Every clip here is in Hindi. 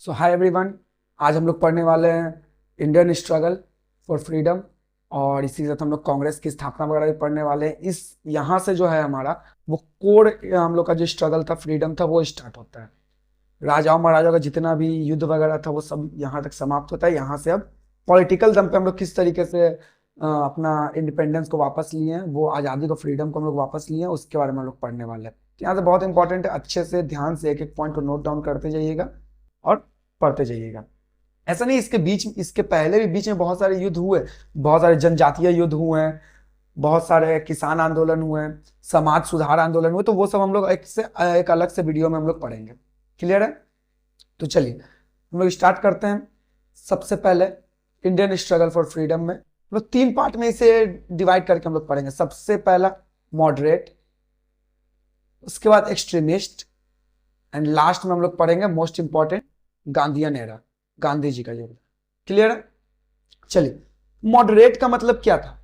सो हाय एवरीवन, आज हम लोग पढ़ने वाले हैं इंडियन स्ट्रगल फॉर फ्रीडम और इसी के साथ हम लोग कांग्रेस की स्थापना वगैरह भी पढ़ने वाले हैं। इस यहाँ से जो है हमारा वो कोर हम लोग का जो स्ट्रगल था, फ्रीडम था, वो स्टार्ट होता है। राजाओं महाराजाओं का जितना भी युद्ध वगैरह था वो सब यहाँ तक समाप्त होता है। यहाँ से अब पॉलिटिकल दम पे हम लोग किस तरीके से अपना इंडिपेंडेंस को वापस लिए हैं, वो आज़ादी को, फ्रीडम को हम लोग वापस लिए हैं, उसके बारे में हम लोग पढ़ने वाले हैं। तो यहाँ से बहुत इंपॉर्टेंट है, अच्छे से ध्यान से एक एक पॉइंट को नोट डाउन करते जाइएगा और पढ़ते जाइएगा। ऐसा नहीं, इसके पहले भी बीच में बहुत सारे युद्ध हुए, बहुत सारे जनजातीय युद्ध हुए हैं, बहुत सारे किसान आंदोलन हुए हैं, समाज सुधार आंदोलन हुए, तो वो सब हम लोग एक अलग से वीडियो में हम लोग पढ़ेंगे। क्लियर है? तो चलिए हम लोग स्टार्ट करते हैं। सबसे पहले इंडियन स्ट्रगल फॉर फ्रीडम में हम लोग 3 पार्ट में इसे डिवाइड करके हम लोग पढ़ेंगे। सबसे पहला मॉडरेट, उसके बाद एक्सट्रीमिस्ट एंड लास्ट में हम लोग पढ़ेंगे most important Gandhian era, Gandhi ji का युग। क्लियर है? चलिए, मॉडरेट का मतलब क्या था?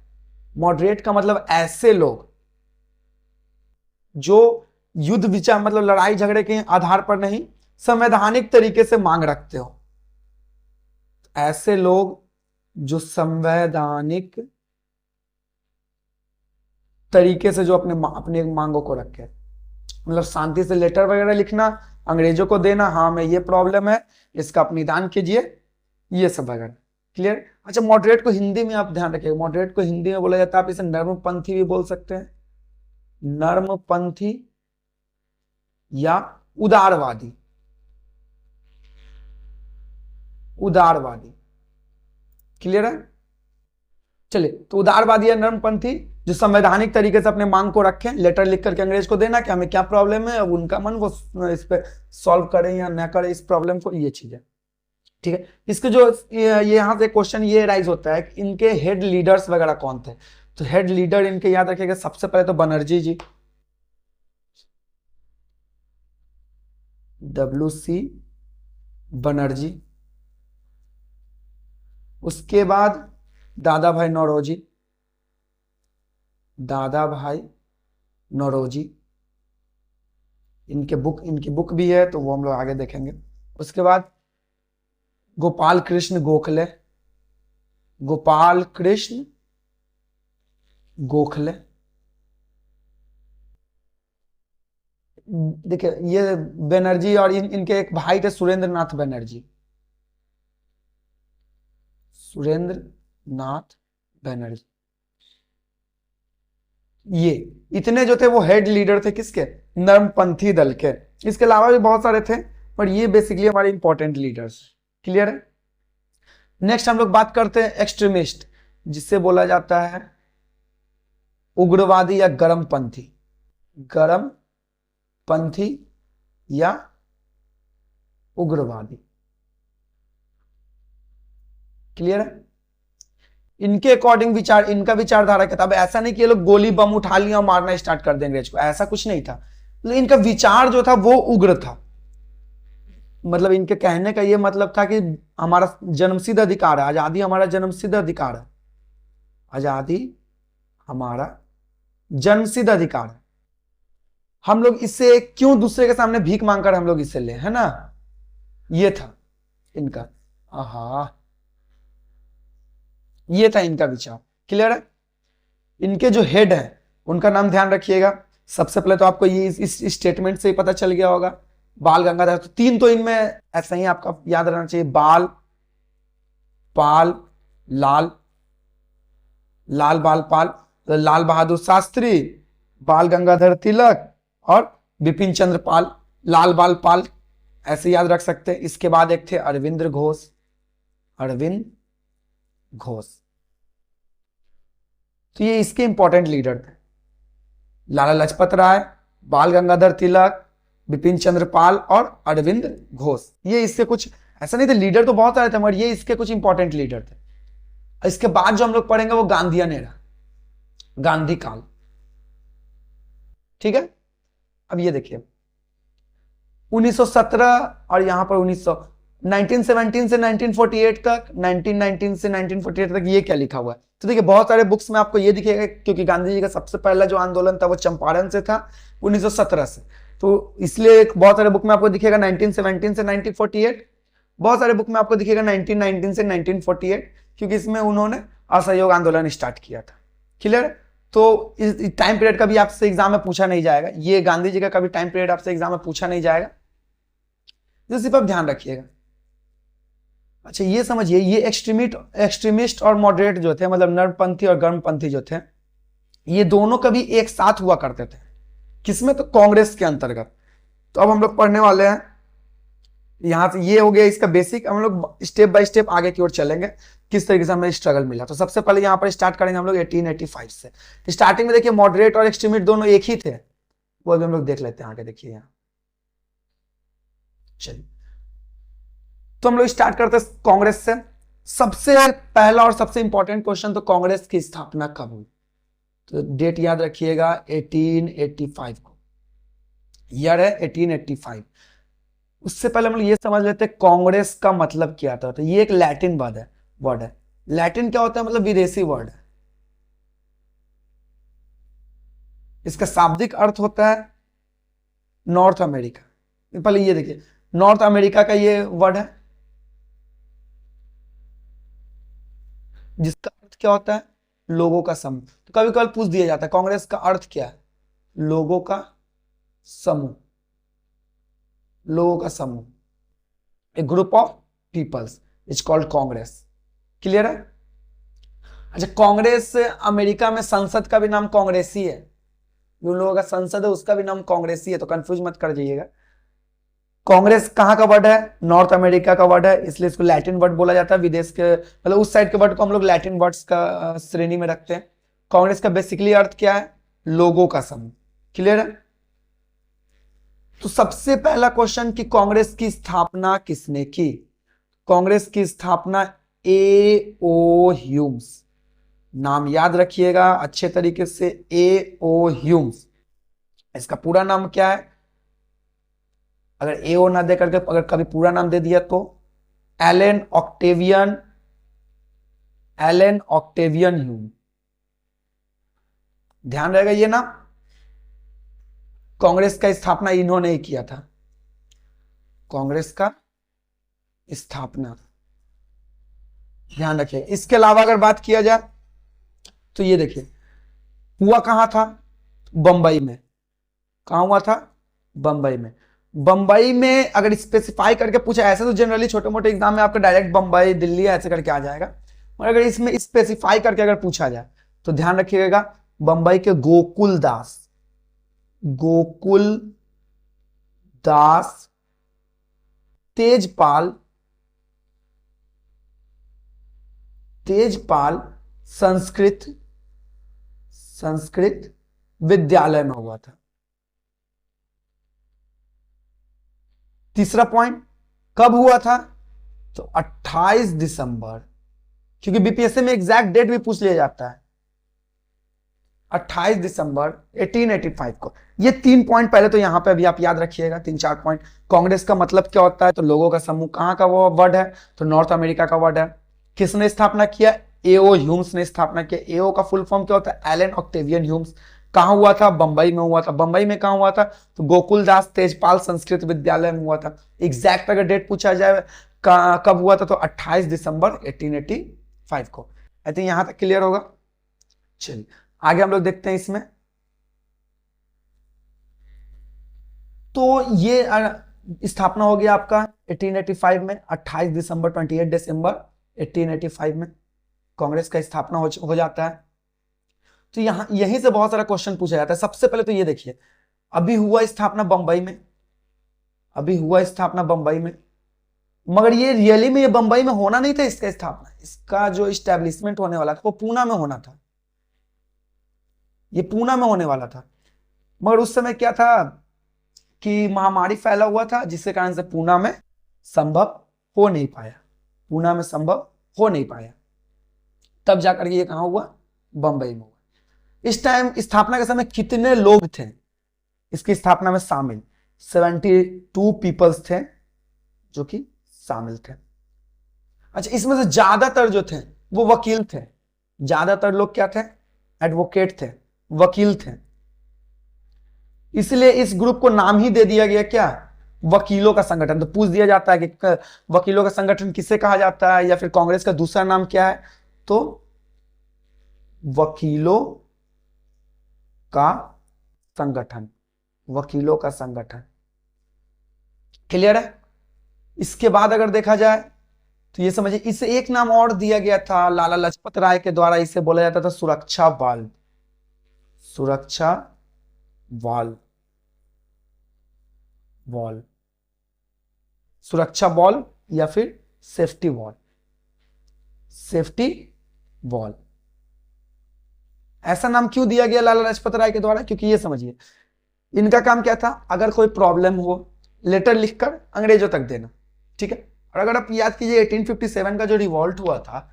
मॉडरेट का मतलब ऐसे लोग जो युद्ध विचार मतलब लड़ाई झगड़े के आधार पर नहीं, संवैधानिक तरीके से मांग रखते हो। ऐसे लोग जो संवैधानिक तरीके से जो अपने मांगों को रखे, मतलब शांति से लेटर वगैरह लिखना, अंग्रेजों को देना, हाँ मैं ये प्रॉब्लम है, इसका आप निदान कीजिए, ये सब वगैरह। क्लियर? अच्छा, मॉडरेट को हिंदी में आप ध्यान रखिएगा, मॉडरेट को हिंदी में बोला जाता है, आप इसे नर्मपंथी भी बोल सकते हैं, नर्मपंथी या उदारवादी। उदारवादी, क्लियर है? चलिए, तो उदारवादी या नर्मपंथी जो संवैधानिक तरीके से अपने मांग को रखें, लेटर लिख करके अंग्रेज को देना कि हमें क्या प्रॉब्लम है, अब उनका मन वो इस पे सॉल्व करें या ना करें इस प्रॉब्लम को, ये चीज है। ठीक है? इसके जो ये यहां से क्वेश्चन ये राइज होता है कि इनके हेड लीडर्स वगैरह कौन थे। तो हेड लीडर इनके याद रखिएगा, सबसे पहले तो बनर्जी जी, WC बनर्जी। उसके बाद दादा भाई नौरोजी, दादा भाई नौरोजी, इनकी बुक भी है तो वो हम लोग आगे देखेंगे। उसके बाद गोपाल कृष्ण गोखले, गोपाल कृष्ण गोखले। देखिए, ये बनर्जी और इनके एक भाई थे सुरेंद्र नाथ बनर्जी, सुरेंद्र नाथ बनर्जी। ये इतने जो थे वो हेड लीडर थे किसके? नर्मपंथी दल के। इसके अलावा भी बहुत सारे थे, पर ये बेसिकली हमारे इंपॉर्टेंट लीडर्स। क्लियर है? नेक्स्ट हम लोग बात करते हैं एक्सट्रीमिस्ट, जिससे बोला जाता है उग्रवादी या गर्मपंथी, गर्मपंथी या उग्रवादी। क्लियर है? इनके अकॉर्डिंग विचार, इनका विचारधारा क्या था? अब ऐसा नहीं कि ये लोग गोली बम उठा लिया और मारना स्टार्ट कर देंगे अंग्रेज को, ऐसा कुछ नहीं था। लेकिन इनका विचार जो था वो उग्र था। मतलब इनके कहने का ये मतलब था कि हमारा जन्मसिद्ध अधिकार है, आजादी हमारा जन्मसिद्ध अधिकार है, आजादी हमारा जन्मसिद्ध अधिकार है। हम लोग इससे क्यों दूसरे के सामने भीख मांगकर हम लोग इससे ले, है ना? ये था इनका, ये था इनका विचार। क्लियर है? इनके जो हेड है उनका नाम ध्यान रखिएगा। सबसे पहले तो आपको ये इस स्टेटमेंट से ही पता चल गया होगा, बाल गंगाधर। तो 3 तो इनमें ऐसा ही आपका याद रहना चाहिए, बाल, पाल, लाल, लाल बाल पाल। तो लाल बहादुर शास्त्री, बाल गंगाधर तिलक और बिपिन चंद्र पाल, लाल बाल पाल, ऐसे याद रख सकते हैं। इसके बाद एक थे अरविंद घोष, अरविंद घोष। तो ये इसके इंपॉर्टेंट लीडर थे। लाला लाजपत राय, बाल गंगाधर तिलक, बिपिन चंद्र पाल और अरविंद घोष। ये इसके कुछ, ऐसा नहीं थे, लीडर तो बहुत सारे थे मगर ये इसके कुछ इंपॉर्टेंट लीडर थे। इसके बाद जो हम लोग पढ़ेंगे वो गांधीयन एरा, गांधी काल। ठीक है? अब ये देखिए 1917 और यहां पर 1917 से 1948 तक, 1919 से 1948 तक, ये क्या लिखा हुआ है? तो देखिए बहुत सारे बुक्स में आपको ये दिखेगा, क्योंकि गांधी जी का सबसे पहला जो आंदोलन था वो चंपारण से था 1917 से, तो इसलिए बहुत सारे बुक में आपको दिखेगा 1917 से 1948। बहुत सारे बुक में आपको दिखेगा 1919 से 1948, क्योंकि इसमें उन्होंने असहयोग आंदोलन स्टार्ट किया था। क्लियर? तो इस टाइम पीरियड का भी आपसे एग्जाम में पूछा नहीं जाएगा, ये गांधी जी का कभी टाइम पीरियड आपसे एग्जाम में पूछा नहीं जाएगा, जो सिर्फ आप ध्यान रखिएगा। अच्छा ये समझिए, ये एक्सट्रीमिस्ट और मॉडरेट जो थे, मतलब नरपंथी और गर्मपंथी जो थे, ये दोनों कभी एक साथ हुआ करते थे। किसमें? तो कांग्रेस के अंतर्गत। तो अब हम लोग पढ़ने वाले हैं, यहां से ये हो गया इसका बेसिक। हम लोग स्टेप बाय स्टेप आगे की ओर चलेंगे, किस तरीके से हमें स्ट्रगल मिला। तो सबसे पहले यहां पर स्टार्ट करेंगे हम लोग 1885 से। स्टार्टिंग में देखिए मॉडरेट और एक्सट्रीमिस्ट दोनों एक ही थे, वो अभी हम लोग देख लेते हैं आगे। देखिए यहाँ, चलिए तो हम लोग स्टार्ट करते हैं कांग्रेस से। सबसे पहला और सबसे इंपॉर्टेंट क्वेश्चन, तो कांग्रेस की स्थापना कब हुई? तो डेट याद रखिएगा 1885 को, ईयर है 1885। उससे पहले हम लोग ये समझ लेते हैं कांग्रेस का मतलब क्या था। तो ये एक लैटिन वर्ड है। लैटिन क्या होता है? मतलब विदेशी वर्ड है। इसका शाब्दिक अर्थ होता है नॉर्थ अमेरिका। पहले ये देखिए, नॉर्थ अमेरिका का ये वर्ड है, जिसका अर्थ क्या होता है? लोगों का समूह। तो कभी कभी पूछ दिया जाता है कांग्रेस का अर्थ क्या है? लोगों का समूह, लोगों का समूह, a group of peoples is called Congress. Clear है? अच्छा, कांग्रेस अमेरिका में संसद का भी नाम कांग्रेस ही है, जो लोगों का संसद है उसका भी नाम कांग्रेस ही है, तो कंफ्यूज मत कर जाइएगा। कांग्रेस कहाँ का वर्ड है? नॉर्थ अमेरिका का वर्ड है, इसलिए इसको लैटिन वर्ड बोला जाता है। विदेश के मतलब उस साइड के वर्ड को हम लोग लैटिन वर्ड्स का श्रेणी में रखते हैं। कांग्रेस का बेसिकली अर्थ क्या है? लोगों का समूह। क्लियर है? तो सबसे पहला क्वेश्चन कि कांग्रेस की स्थापना किसने की? कांग्रेस की स्थापना ए.ओ. ह्यूम्स, नाम याद रखिएगा अच्छे तरीके से, ए.ओ. ह्यूम्स। इसका पूरा नाम क्या है? अगर ए.ओ. ना दे करके अगर कभी पूरा नाम दे दिया तो एलन ऑक्टेवियन ह्यूम। ध्यान रहेगा ये नाम। कांग्रेस का स्थापना इन्होंने ही किया था, कांग्रेस का स्थापना, ध्यान रखिए। इसके अलावा अगर बात किया जाए तो ये देखिए, हुआ कहां था? बंबई में। कहां हुआ था? बंबई में। बंबई में अगर स्पेसिफाई करके पूछा, ऐसे तो जनरली छोटे मोटे एग्जाम में आपका डायरेक्ट बंबई दिल्ली ऐसे करके आ जाएगा, और अगर इसमें स्पेसिफाई करके अगर पूछा जाए तो ध्यान रखिएगा, बंबई के गोकुल दास तेजपाल संस्कृत विद्यालय में हुआ था। तीसरा पॉइंट, कब हुआ था? तो 28 दिसंबर, क्योंकि बीपीएससी में एग्जैक्ट डेट भी पूछ लिया जाता है। 28 दिसंबर 1885 को। ये 3 पॉइंट पहले तो यहां पे अभी आप याद रखिएगा, 3-4 पॉइंट। कांग्रेस का मतलब क्या होता है? तो लोगों का समूह। कहां का वो वर्ड है? तो नॉर्थ अमेरिका का वर्ड है। किसने स्थापना किया? ए.ओ. ह्यूम्स ने स्थापना किया। ए.ओ. का फुल फॉर्म क्या होता है? Allan Octavian Humes. कहां हुआ था? बंबई में हुआ था। बंबई में कहां हुआ था? तो गोकुलदास तेजपाल संस्कृत विद्यालय में हुआ था। एग्जैक्ट अगर डेट पूछा जाए कब हुआ था, तो 28 दिसंबर 1885 को। आई थिंक यहां तक क्लियर होगा। चलिए आगे हम लोग देखते हैं इसमें। तो ये स्थापना हो गया आपका 1885 में, 28 दिसंबर 28 दिसंबर 1885 में कांग्रेस का स्थापना हो जाता है। तो यहीं से बहुत सारा क्वेश्चन पूछा जाता है। सबसे पहले तो ये देखिए, अभी हुआ स्थापना बंबई में, मगर ये रियली में ये बंबई में होना नहीं था। इसका स्थापना, इसका जो इस्टेब्लिशमेंट होने वाला था वो पूना में होना था, ये पूना में होने वाला था। मगर उस समय क्या था कि महामारी फैला हुआ था, जिसके कारण से पूना में संभव हो नहीं पाया। तब जाकर ये कहां हुआ? बंबई में हुआ। इस टाइम स्थापना के समय कितने लोग थे इसकी स्थापना में शामिल? 72 पीपल्स थे जो कि शामिल थे। अच्छा, इसमें से ज्यादातर जो थे वो वकील थे। ज्यादातर लोग क्या थे? एडवोकेट थे, वकील थे। इसलिए इस ग्रुप को नाम ही दे दिया गया क्या? वकीलों का संगठन। तो पूछ दिया जाता है कि वकीलों का संगठन किसे कहा जाता है, या फिर कांग्रेस का दूसरा नाम क्या है, तो वकीलों का संगठन, वकीलों का संगठन। क्लियर है। इसके बाद अगर देखा जाए तो ये समझिए, इसे एक नाम और दिया गया था लाला लाजपत राय के द्वारा, इसे बोला जाता था सुरक्षा बल, सुरक्षा बल, वॉल, सुरक्षा बॉल या फिर सेफ्टी वॉल, सेफ्टी वॉल। ऐसा नाम क्यों दिया गया लाला लाजपत राय के द्वारा, क्योंकि ये समझिए इनका काम क्या था, अगर कोई प्रॉब्लम हो लेटर लिखकर अंग्रेजों तक देना, ठीक है। और अगर आप याद कीजिए 1857 का जो रिवॉल्ट हुआ था,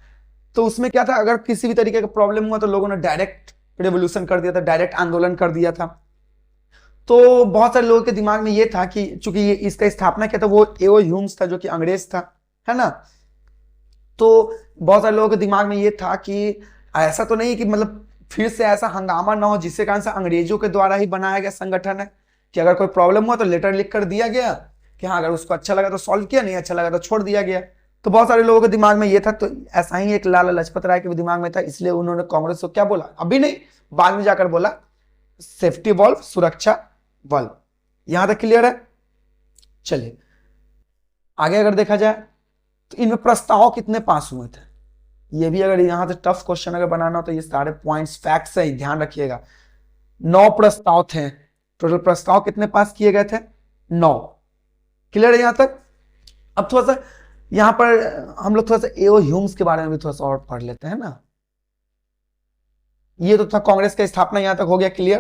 तो उसमें क्या था, अगर किसी भी तरीके का प्रॉब्लम हुआ तो लोगों ने डायरेक्ट रेवोल्यूशन कर दिया था, डायरेक्ट आंदोलन कर दिया था। तो बहुत सारे लोगों के दिमाग में ये था कि चूंकि ये इसका स्थापना किया था वो एओ ह्यूम्स था, जो कि अंग्रेज था, है ना। तो बहुत सारे लोगों के दिमाग में ये था कि ऐसा तो नहीं कि मतलब फिर से ऐसा हंगामा ना हो जिसके कारण से अंग्रेजों के द्वारा ही बनाया गया संगठन है, कि अगर कोई प्रॉब्लम हुआ तो लेटर लिख कर दिया गया कि हाँ, अगर उसको अच्छा लगा तो सॉल्व किया, नहीं अच्छा लगा तो छोड़ दिया गया। तो बहुत सारे लोगों के दिमाग में ये था, तो ऐसा ही एक लाला लाजपत राय के भी दिमाग में था, इसलिए उन्होंने कांग्रेस को क्या बोला, अभी नहीं बाद में जाकर बोला सेफ्टी वॉल्व, सुरक्षा बल। यहां तक क्लियर है। चलिए आगे अगर देखा जाए तो इनमें प्रस्ताव कितने पास हुए थे, ये भी अगर यहां से टफ क्वेश्चन अगर बनाना हो तो ये सारे पॉइंट्स फैक्ट्स है, ध्यान रखिएगा। 9 प्रस्ताव थे, टोटल प्रस्ताव कितने पास किए गए थे, 9। क्लियर है यहां तक। अब थोड़ा सा यहां पर हम लोग थोड़ा सा एओ ह्यूम्स के बारे में भी थोड़ा सा और पढ़ लेते हैं ना। ये तो था कांग्रेस का स्थापना, यहां तक हो गया क्लियर।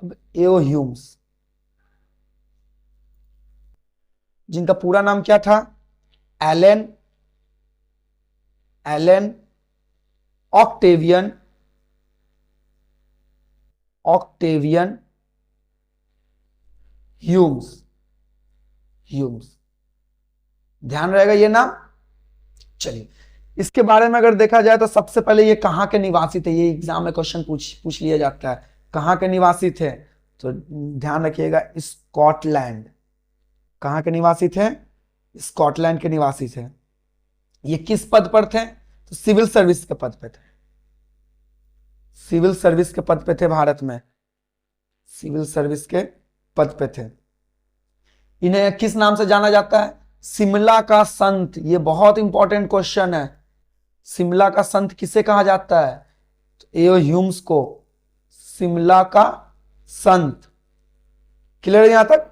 अब एओ ह्यूम्स, जिनका पूरा नाम क्या था, Allan Allan Octavian Octavian Humes, Humes, ध्यान रहेगा ये नाम। चलिए इसके बारे में अगर देखा जाए तो सबसे पहले ये कहां के निवासी थे, ये एग्जाम में क्वेश्चन पूछ लिया जाता है, कहां के निवासी थे, तो ध्यान रखिएगा स्कॉटलैंड। कहां के निवासी थे, स्कॉटलैंड के निवासी थे। ये किस पद पर थे, तो सिविल सर्विस के पद पे थे, सिविल सर्विस के पद पे थे भारत में, सिविल सर्विस के पद पे थे। इन्हें किस नाम से जाना जाता है, शिमला का संत। ये बहुत इंपॉर्टेंट क्वेश्चन है, शिमला का संत किसे कहा जाता है, तो एओ ह्यूम्स को शिमला का संत। क्लियर है यहां तक।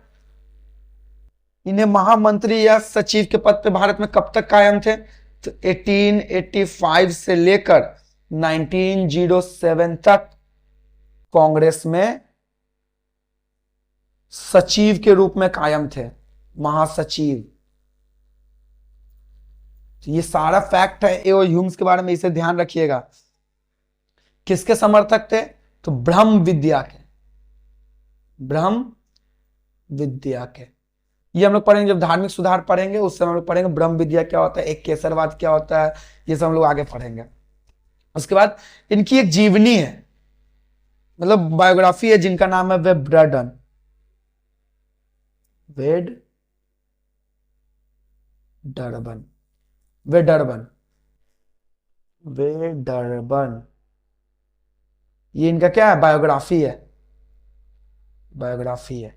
इन्हें महामंत्री या सचिव के पद पे भारत में कब तक कायम थे, तो 1885 से लेकर 1907 तक कांग्रेस में सचिव के रूप में कायम थे, महासचिव। तो ये सारा फैक्ट है एओ ह्यूम्स के बारे में, इसे ध्यान रखिएगा। किसके समर्थक थे, तो ब्रह्म विद्या के, ब्रह्म विद्या के। ये हम लोग पढ़ेंगे जब धार्मिक सुधार पढ़ेंगे, उस समय हम लोग पढ़ेंगे ब्रह्म विद्या क्या होता है, एक केसरवाद क्या होता है, ये सब हम लोग आगे पढ़ेंगे। उसके बाद इनकी एक जीवनी है, मतलब बायोग्राफी है, जिनका नाम है वेडर्बन, वेडर्बन, वेडर्बन, वेडर्बन। ये इनका क्या है, बायोग्राफी है, बायोग्राफी है।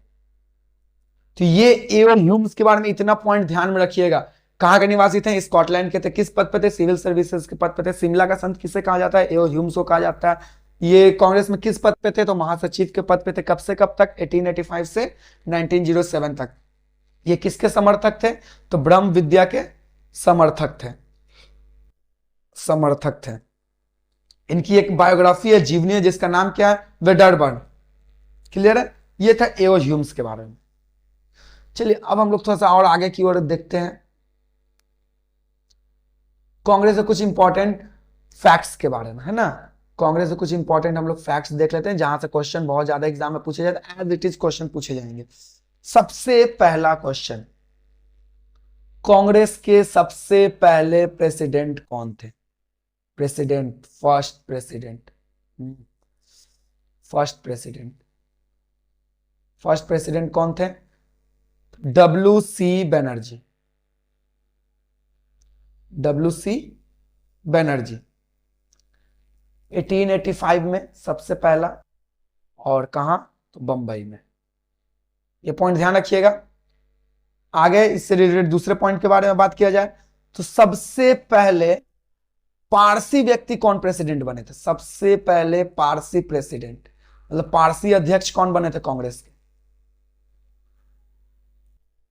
तो ये एवन ह्यूम्स के बारे में इतना पॉइंट ध्यान में रखिएगा। कहां के निवासी थे, स्कॉटलैंड के थे। किस पद पे थे, सिविल सर्विसेज के पद पे थे। शिमला का संत किसे कहा जाता है, एओ ह्यूम्स को कहा जाता है। ये कांग्रेस में किस पद पे थे, तो महासचिव के पद पे थे। कब से कब तक, 1885 से 1907 तक। ये किसके समर्थक थे, तो ब्रह्म विद्या के समर्थक थे, समर्थक थे। इनकी एक बायोग्राफी है, जीवनी है, जिसका नाम क्या है, वेडर्बन। क्लियर है। ये था एओ ह्यूम्स के बारे में। चलिए अब हम लोग थोड़ा सा और आगे की ओर देखते हैं, कांग्रेस के कुछ इंपॉर्टेंट फैक्ट्स के बारे में, है ना। कांग्रेस के कुछ इंपॉर्टेंट हम लोग फैक्ट्स देख लेते हैं, जहां से क्वेश्चन बहुत ज्यादा एग्जाम में पूछे जाते हैं, एज इट इज क्वेश्चन पूछे जाएंगे। सबसे पहला क्वेश्चन, कांग्रेस के सबसे पहले प्रेसिडेंट कौन थे, president, first president, first president, first president कौन थे, WC बनर्जी 1885 में सबसे पहला, और कहां, तो बंबई में। ये पॉइंट ध्यान रखिएगा। आगे इससे रिलेटेड दूसरे पॉइंट के बारे में बात किया जाए तो सबसे पहले पारसी व्यक्ति कौन प्रेसिडेंट बने थे? सबसे पहले पारसी प्रेसिडेंट, मतलब पारसी अध्यक्ष कौन बने थे कांग्रेस के?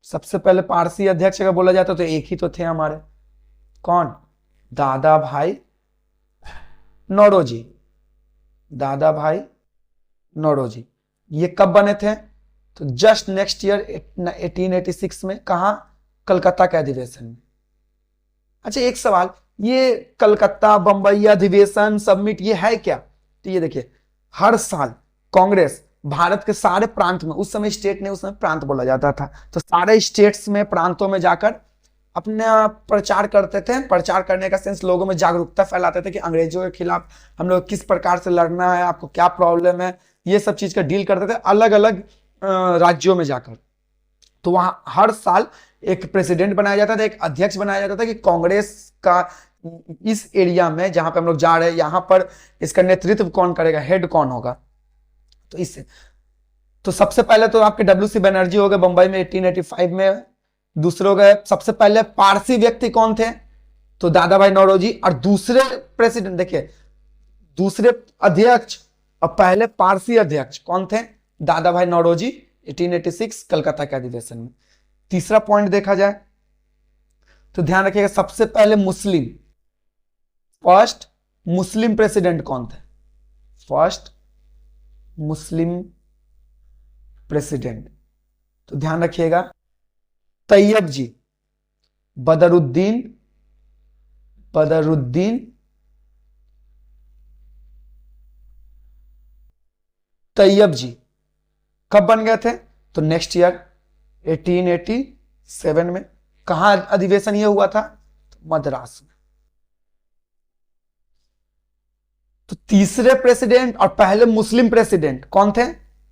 सबसे पहले पारसी अध्यक्ष अगर बोला जाता तो एक ही तो थे हमारे, कौन? दादा भाई नौरोजी। दादा भाई नौरोजी। ये कब बने थे? तो जस्ट नेक्स्ट ईयर 1886 में। कहा? कलकत्ता के अधिवेशन में। अच्छा, एक सवाल, ये कलकत्ता बंबई अधिवेशन सबमिट ये है क्या? तो ये देखिए, हर साल कांग्रेस भारत के सारे प्रांत में, उस समय स्टेट ने, उस समय प्रांत बोला जाता था, तो सारे स्टेट्स में, प्रांतों में जाकर अपना प्रचार करते थे। प्रचार करने का सेंस लोगों में जागरूकता फैलाते थे कि अंग्रेजों के खिलाफ हम लोग किस प्रकार से लड़ना है, आपको क्या प्रॉब्लम है, ये सब चीज का डील करते थे अलग अलग राज्यों में जाकर। तो वहां हर साल एक प्रेसिडेंट बनाया जाता था, एक अध्यक्ष बनाया जाता था कि कांग्रेस का इस एरिया में जहां पे हम लोग जा रहे हैं, यहां पर इसका नेतृत्व कौन करेगा, हेड कौन होगा। तो इससे तो सबसे पहले तो आपके WC बनर्जी हो गए बंबई में 1885 में। दूसरे हो गए, सबसे पहले पारसी व्यक्ति कौन थे? तो दादा भाई नौरोजी। और दूसरे प्रेसिडेंट देखिए, दूसरे अध्यक्ष और पहले पारसी अध्यक्ष कौन थे? दादा भाई नौरोजी 1886 कलकत्ता के अधिवेशन में। तीसरा पॉइंट देखा जाए तो ध्यान रखिएगा, सबसे पहले फर्स्ट मुस्लिम प्रेसिडेंट कौन थे? फर्स्ट मुस्लिम प्रेसिडेंट, तो ध्यान रखिएगा, तैयब जी, बदरुद्दीन तैयब जी। कब बन गए थे? तो नेक्स्ट ईयर 1887 में। कहां अधिवेशन ये हुआ था? तो मद्रास में। तो तीसरे प्रेसिडेंट और पहले मुस्लिम प्रेसिडेंट कौन थे?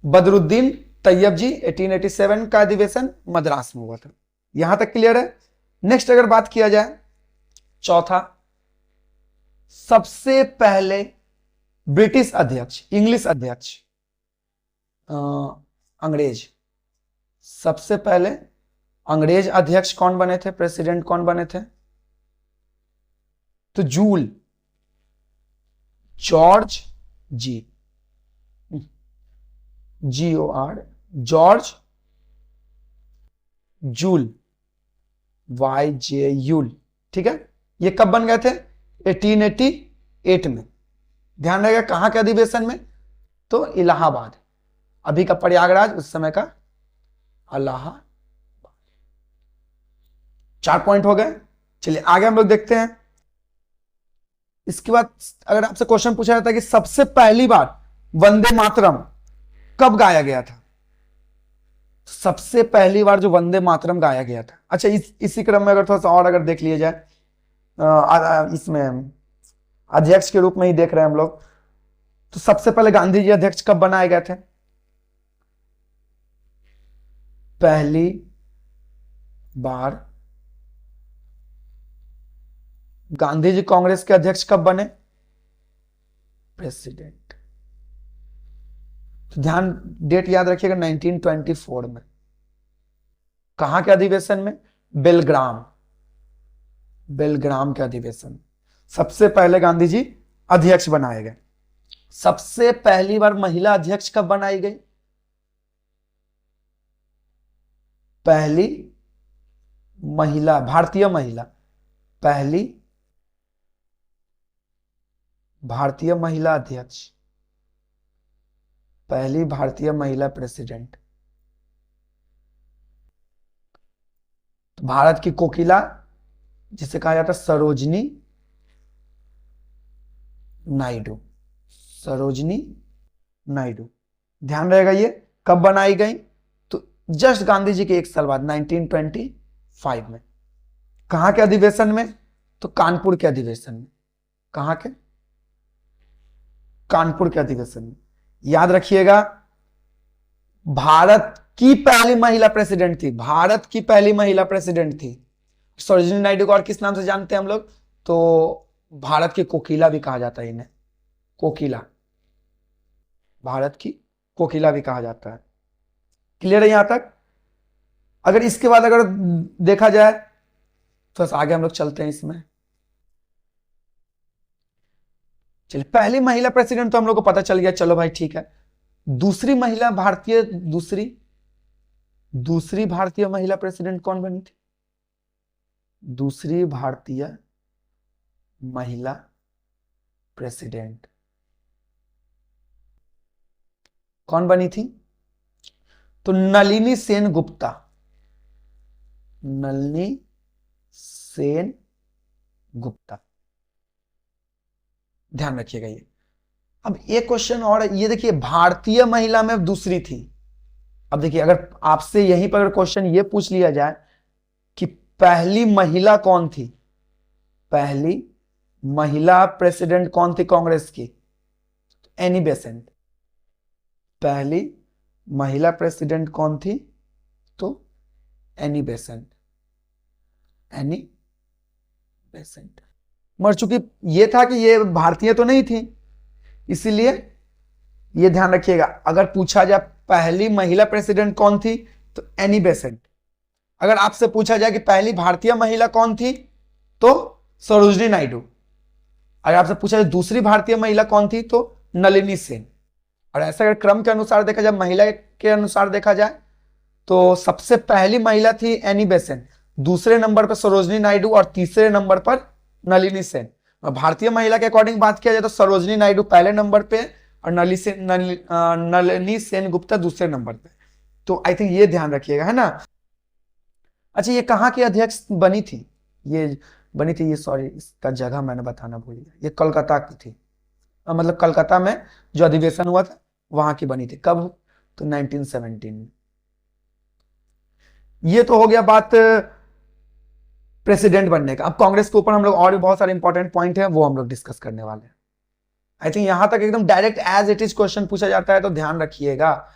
बदरुद्दीन तैयब जी। 1887 का अधिवेशन मद्रास में हुआ था। यहां तक क्लियर है? नेक्स्ट अगर बात किया जाए, चौथा, सबसे पहले ब्रिटिश अध्यक्ष, इंग्लिश अध्यक्ष, अंग्रेज, सबसे पहले अंग्रेज अध्यक्ष कौन बने थे, प्रेसिडेंट कौन बने थे? तो जॉर्ज जॉर्ज जूल, YJ, ठीक है। ये कब बन गए थे? 1888 में। ध्यान रहेगा कहां के अधिवेशन में? तो इलाहाबाद, अभी का प्रयागराज, उस समय का इलाहाबाद। 4 पॉइंट हो गए। चलिए आगे हम लोग देखते हैं। इसके बाद अगर आपसे क्वेश्चन पूछा जाता है कि सबसे पहली बार वंदे मातरम कब गाया गया था? सबसे पहली बार जो वंदे मातरम गाया गया था, अच्छा इसी क्रम में अगर थोड़ा सा और अगर देख लिया जाए, इसमें अध्यक्ष के रूप में ही देख रहे हैं हम लोग, तो सबसे पहले गांधी जी अध्यक्ष कब बनाए गए थे? पहली बार गांधी जी कांग्रेस के अध्यक्ष कब बने? प्रेसिडेंट। तो ध्यान, डेट याद रखिएगा, 1924 में। कहां के अधिवेशन में? बेलग्राम के अधिवेशन। सबसे पहले गांधी जी अध्यक्ष बनाए गए। सबसे पहली बार महिला अध्यक्ष कब बनाई गई? पहली महिला, भारतीय महिला, पहली भारतीय महिला अध्यक्ष, पहली भारतीय महिला प्रेसिडेंट। तो भारत की कोकिला, जिसे कहा जाता है सरोजनी नायडू। ध्यान रहेगा ये कब बनाई गई? तो जस्ट गांधी जी के 1 साल बाद 1925 में। कहां के अधिवेशन में? तो कानपुर के अधिवेशन में। कहां के? कानपुर के अधिवेशन में। याद रखिएगा, भारत की पहली महिला प्रेसिडेंट थी, भारत की पहली महिला प्रेसिडेंट थी। सरोजिनी नायडू को और किस नाम से जानते हैं हम लोग? तो भारत की कोकिला भी कहा जाता है इन्हें, कोकिला, भारत की कोकिला भी कहा जाता है। क्लियर है यहां तक? अगर इसके बाद अगर देखा जाए तो बस आगे हम लोग चलते हैं इसमें। चलिए, पहली महिला प्रेसिडेंट तो हम लोग को पता चल गया, चलो भाई ठीक है। दूसरी महिला भारतीय, दूसरी भारतीय महिला प्रेसिडेंट कौन बनी थी? दूसरी भारतीय महिला प्रेसिडेंट कौन बनी थी? तो नलिनी सेन गुप्ता, नलिनी सेन गुप्ता। ध्यान रखिएगा ये। अब एक क्वेश्चन और, ये देखिए भारतीय महिला में दूसरी थी। अब देखिए, अगर आपसे यहीं पर क्वेश्चन ये पूछ लिया जाए कि पहली महिला कौन थी, पहली महिला प्रेसिडेंट कौन थी कांग्रेस की? Annie Besant. पहली महिला प्रेसिडेंट कौन थी? तो एनी बेसेंट, एनी बेसेंट। मर चुकी, ये था कि ये भारतीय तो नहीं थी, इसीलिए ये ध्यान रखिएगा। अगर पूछा जाए पहली महिला प्रेसिडेंट कौन थी, तो एनी बेसेंट। अगर आपसे पूछा जाए कि पहली भारतीय महिला कौन थी, तो सरोजिनी नायडू। अगर आपसे पूछा जाए दूसरी भारतीय महिला कौन थी, तो नलिनी सेन। और ऐसा अगर क्रम के अनुसार देखा जाए, महिला के अनुसार देखा जाए, तो सबसे पहली महिला थी एनी बेसेंट, दूसरे नंबर पर सरोजिनी नायडू और तीसरे नंबर पर नलिनी सेन। और भारतीय महिला के अकॉर्डिंग बात किया जाए तो सरोजिनी नायडू पहले नंबर पे और नलिनी सेन गुप्ता दूसरे नंबर पे। तो आई थिंक ये ध्यान रखिएगा, है ना। अच्छा, ये कहाँ की अध्यक्ष बनी थी? ये बनी थी, ये सॉरी इसका जगह मैंने बताना भूल गया, ये कोलकाता की थी। मतलब कलकत्ता में जो अधिवेशन हुआ था वहां की बनी थी। कब? तो 1917 में। ये तो हो गया बात प्रेसिडेंट बनने का। अब कांग्रेस के ऊपर हम लोग और भी बहुत सारे इंपॉर्टेंट पॉइंट हैं, वो हम लोग डिस्कस करने वाले हैं। आई थिंक यहां तक एकदम direct as it is question पूछा जाता है, तो ध्यान रखिएगा।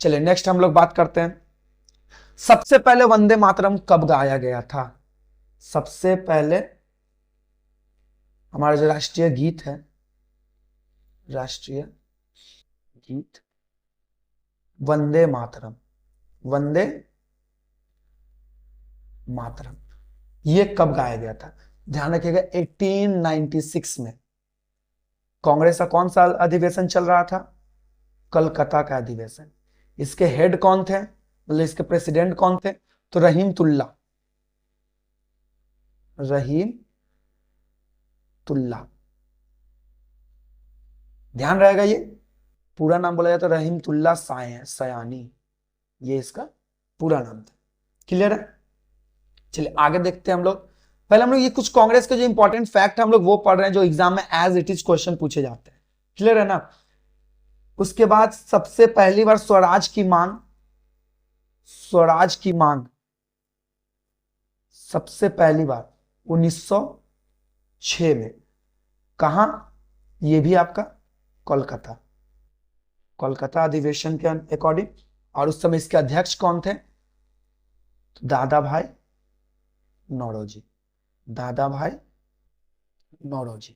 चलिए नेक्स्ट हम लोग बात करते हैं, सबसे पहले वंदे मातरम कब गाया गया था? सबसे पहले हमारा जो राष्ट्रीय गीत है, राष्ट्रीय गीत वंदे मातरम, वंदे मातरम, ये कब गाया गया था? ध्यान रखिएगा 1896 में। कांग्रेस का कौन सा अधिवेशन चल रहा था? कलकत्ता का अधिवेशन। इसके हेड कौन थे, मतलब इसके प्रेसिडेंट कौन थे? तो रहीमतुल्ला, रहीमतुल्ला। ध्यान रहेगा, ये पूरा नाम बोला जाता है रहीमतुल्ला सयानी, ये इसका पूरा नाम था। क्लियर है? चलिए आगे देखते हैं हम लोग। पहले हम लोग ये कुछ कांग्रेस के जो इंपॉर्टेंट फैक्ट हम लोग वो पढ़ रहे हैं जो एग्जाम में एज इट इज क्वेश्चन पूछे जाते हैं। क्लियर है ना? उसके बाद सबसे पहली बार स्वराज की मांग, स्वराज की मांग सबसे पहली बार 1906 में। कहां? ये भी आपका कोलकाता, कोलकाता अधिवेशन के अकॉर्डिंग। और उस समय इसके अध्यक्ष कौन थे? दादा भाई नौरोजी, दादा भाई नौरोजी।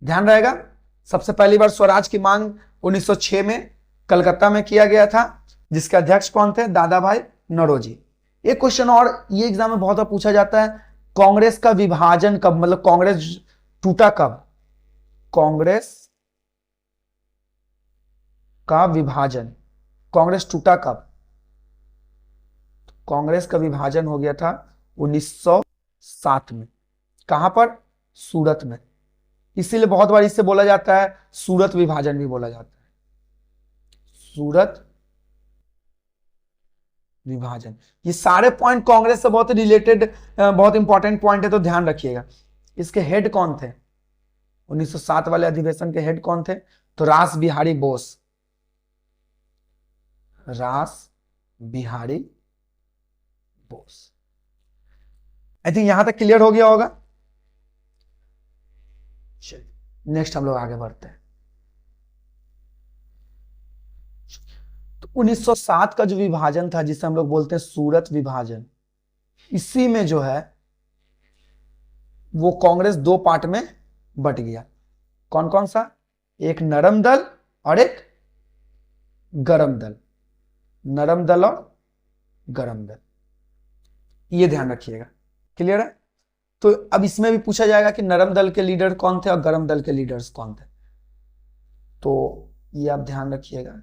ध्यान रहेगा, सबसे पहली बार स्वराज की मांग 1906 में कलकत्ता में किया गया था, जिसके अध्यक्ष कौन थे? दादा भाई नौरोजी। एक क्वेश्चन और ये एग्जाम में बहुत बार पूछा जाता है, कांग्रेस का विभाजन कब, मतलब कांग्रेस टूटा कब? कांग्रेस का विभाजन, कांग्रेस टूटा कब? कांग्रेस का विभाजन हो गया था 1907 में। कहां पर? सूरत में। इसीलिए बहुत बार इससे बोला जाता है सूरत विभाजन भी बोला जाता है, सूरत विभाजन। ये सारे पॉइंट कांग्रेस से बहुत रिलेटेड, बहुत इंपॉर्टेंट पॉइंट है, तो ध्यान रखिएगा। इसके हेड कौन थे? 1907 वाले अधिवेशन के हेड कौन थे? तो रास बिहारी बोस, रास बिहारी बोस। आई थिंक यहां तक क्लियर हो गया होगा। चलिए नेक्स्ट हम लोग आगे बढ़ते हैं। 1907 का जो विभाजन था, जिसे हम लोग बोलते हैं सूरत विभाजन, इसी में जो है वो कांग्रेस दो पार्ट में बट गया। कौन कौन सा? एक नरम दल और एक गरम दल। नरम दल और गरम दल, ये ध्यान रखिएगा। क्लियर है? तो अब इसमें भी पूछा जाएगा कि नरम दल के लीडर कौन थे और गरम दल के लीडर्स कौन थे, तो ये आप ध्यान रखिएगा।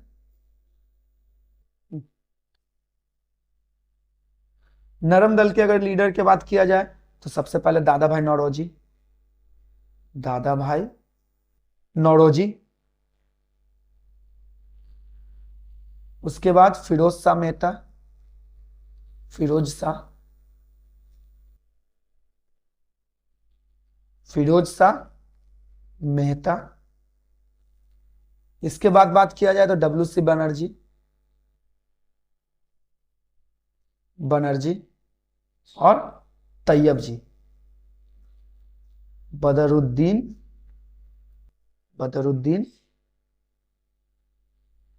नरम दल के अगर लीडर की बात किया जाए तो सबसे पहले दादा भाई नौरोजी, दादा भाई नौरोजी। उसके बाद फिरोज शाह मेहता, फिरोज शाह, फिरोज शाह मेहता। इसके बाद बात किया जाए तो डब्ल्यू.सी. बनर्जी, बनर्जी और तैयब जी, बदरुद्दीन, बदरुद्दीन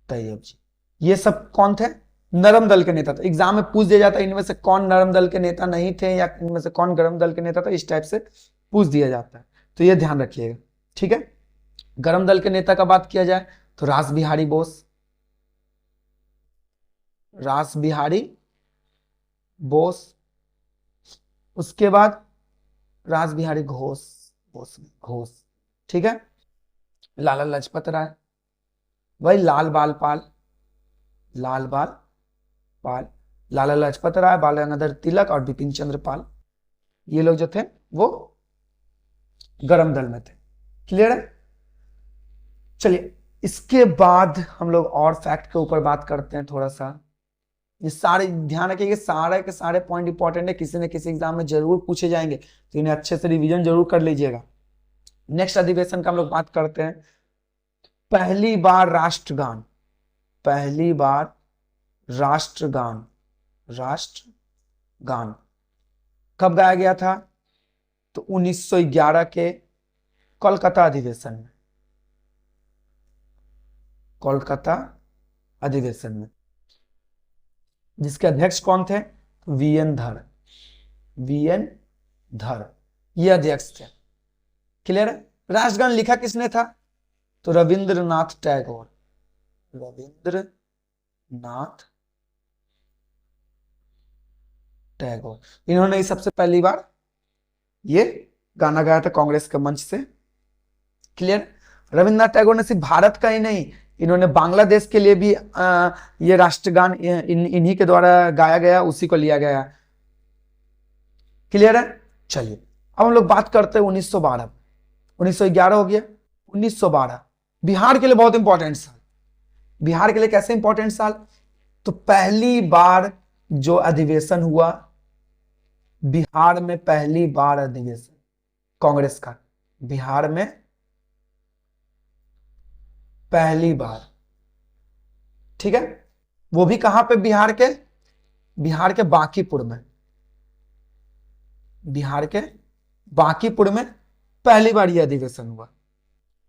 तैयब जी। ये सब कौन थे? नरम दल के नेता थे। एग्जाम में पूछ दिया जाता है इनमें से कौन नरम दल के नेता नहीं थे या इनमें से कौन गरम दल के नेता था, इस टाइप से पूछ दिया जाता है, तो ये ध्यान रखिएगा। ठीक है? गरम दल के नेता का बात किया जाए तो रास बिहारी बोस, रास बिहारी बोस। उसके बाद रास बिहारी घोष, बोस घोष। ठीक है? लाला लाजपत राय, भाई लाल बाल पाल, लाल बाल पाल, लाला लाजपत राय, बाल गंगाधर तिलक और बिपिन चंद्र पाल, ये लोग जो थे वो गरम दल में थे। क्लियर है? चलिए, इसके बाद हम लोग और फैक्ट के ऊपर बात करते हैं थोड़ा सा। ये सारे ध्यान रखिए, सारे के सारे पॉइंट इंपॉर्टेंट है, किसी न किसी एग्जाम में जरूर पूछे जाएंगे, तो इन्हें अच्छे से रिवीजन जरूर कर लीजिएगा। नेक्स्ट अधिवेशन का हम लोग बात करते हैं। पहली बार राष्ट्रगान, पहली बार राष्ट्रगान, राष्ट्रगान कब गाया गया था? तो 1911 के कोलकाता अधिवेशन में, कोलकाता अधिवेशन में, जिसके अध्यक्ष कौन थे? वी.एन. धर, वी.एन. धर, ये अध्यक्ष थे। क्लियर है? राष्ट्रगान लिखा किसने था? तो रविंद्रनाथ टैगोर, रविंद्रनाथ टैगोर, इन्होंने ही सबसे पहली बार ये गाना गाया था कांग्रेस के मंच से। क्लियर? रविंद्रनाथ टैगोर ने सिर्फ भारत का ही नहीं, इन्होंने बांग्लादेश के लिए भी ये राष्ट्रगान इन्हीं के द्वारा गाया गया, उसी को लिया गया। क्लियर है? चलिए, अब हम लोग बात करते हैं 1912। 1911 हो गया, 1912 बिहार के लिए बहुत इंपॉर्टेंट साल। बिहार के लिए कैसे इंपॉर्टेंट साल? तो पहली बार जो अधिवेशन हुआ बिहार में, पहली बार अधिवेशन कांग्रेस का बिहार में, पहली बार। ठीक है? वो भी कहां पे? बिहार के, बिहार के बांकीपुर में, बिहार के बांकीपुर में पहली बार यह अधिवेशन हुआ।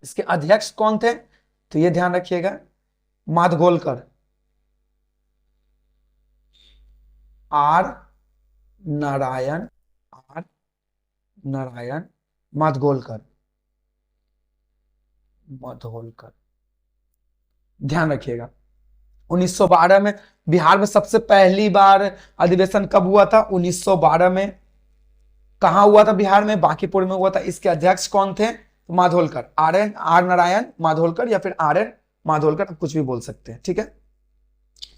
इसके अध्यक्ष कौन थे? तो ये ध्यान रखिएगा, माडगोलकर, आर नारायण, आर नारायण माडगोलकर, माडगोलकर। ध्यान रखिएगा, 1912 में बिहार में सबसे पहली बार अधिवेशन कब हुआ था? 1912 में। कहां हुआ था? बिहार में, बांकीपुर में हुआ था। इसके अध्यक्ष कौन थे? माडगोलकर, आर नारायण माडगोलकर या फिर आर.एन. माडगोलकर, आप कुछ भी बोल सकते हैं। ठीक है?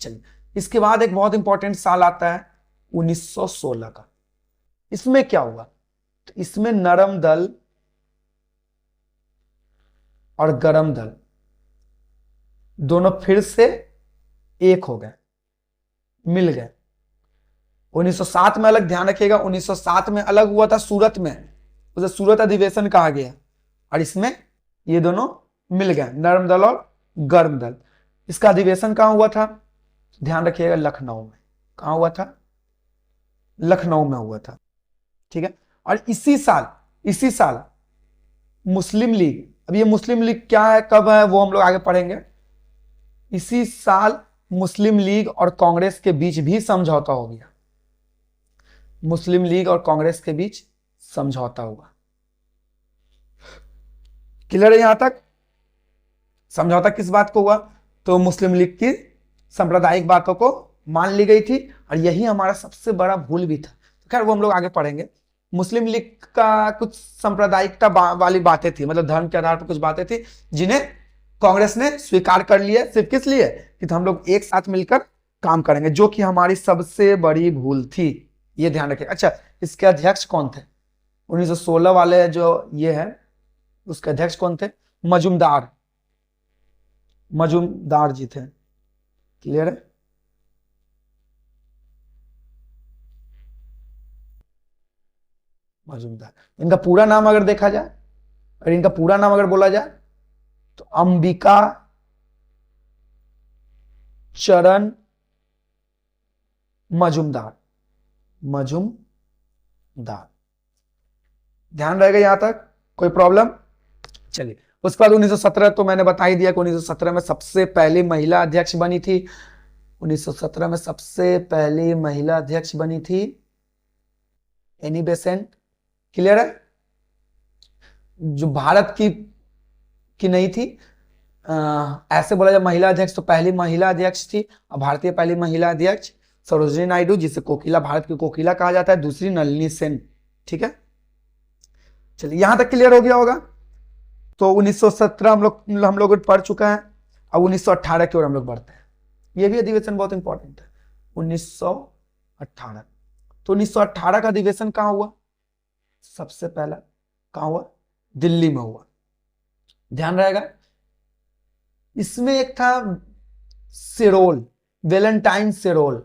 चलिए, इसके बाद एक बहुत इंपॉर्टेंट साल आता है 1916 का। इसमें क्या हुआ? तो इसमें नरम दल और गरम दल दोनों फिर से एक हो गए, मिल गए। 1907 में अलग, ध्यान रखिएगा, 1907 में अलग हुआ था सूरत में, उसे सूरत अधिवेशन कहा गया, और इसमें ये दोनों मिल गए, नरम दल और गर्म दल। इसका अधिवेशन कहां हुआ था? ध्यान रखिएगा, लखनऊ में। कहां हुआ था? लखनऊ में हुआ था। ठीक है? और इसी साल मुस्लिम लीग, अब ये मुस्लिम लीग क्या है, कब है, वो हम लोग आगे पढ़ेंगे। इसी साल मुस्लिम लीग और कांग्रेस के बीच भी समझौता हो गया। मुस्लिम लीग और कांग्रेस के बीच समझौता हुआ। क्लियर है यहां तक? समझौता किस बात को हुआ? तो मुस्लिम लीग की सांप्रदायिक बातों को मान ली गई थी, और यही हमारा सबसे बड़ा भूल भी था। खैर वो हम लोग आगे पढ़ेंगे। मुस्लिम लीग का कुछ सांप्रदायिकता वाली बातें थी, मतलब धर्म के आधार पर कुछ बातें थी जिन्हें कांग्रेस ने स्वीकार कर लिया। सिर्फ किस लिए? कि तो हम लोग एक साथ मिलकर काम करेंगे, जो कि हमारी सबसे बड़ी भूल थी, ये ध्यान रखें। अच्छा, इसके अध्यक्ष कौन थे? 1916 वाले जो ये है, उसके अध्यक्ष कौन थे? मजूमदार, मजूमदार जी थे। क्लियर है? मजूमदार। इनका पूरा नाम अगर देखा जाए, और इनका पूरा नाम अगर बोला जाए, तो अंबिका चरण मजूमदार। मजूमदार, ध्यान रहेगा यहां तक? कोई प्रॉब्लम? चलिए, उसके बाद 1917 तो मैंने बता ही दिया कि 1917 में सबसे पहली महिला अध्यक्ष बनी थी। 1917 में सबसे पहली महिला अध्यक्ष बनी थी एनी बेसेंट। क्लियर है? जो भारत की नहीं थी, ऐसे बोला जाए महिला अध्यक्ष, तो पहली महिला अध्यक्ष थी, और भारतीय पहली महिला अध्यक्ष सरोजिनी नायडू, जिसे कोकिला, भारत की कोकिला कहा जाता है। दूसरी नलिनी सेन। ठीक है, चलिए यहां तक क्लियर हो गया होगा। तो 1917 हम लोग पढ़ चुका है। अब 1918 की ओर हम लोग बढ़ते हैं। यह भी अधिवेशन बहुत इंपॉर्टेंट है, 1918। तो 1918 का अधिवेशन कहां हुआ? सबसे पहला कहां हुआ? दिल्ली में हुआ। ध्यान रहेगा। इसमें एक था सिरोल, वेलेंटाइन सिरोल,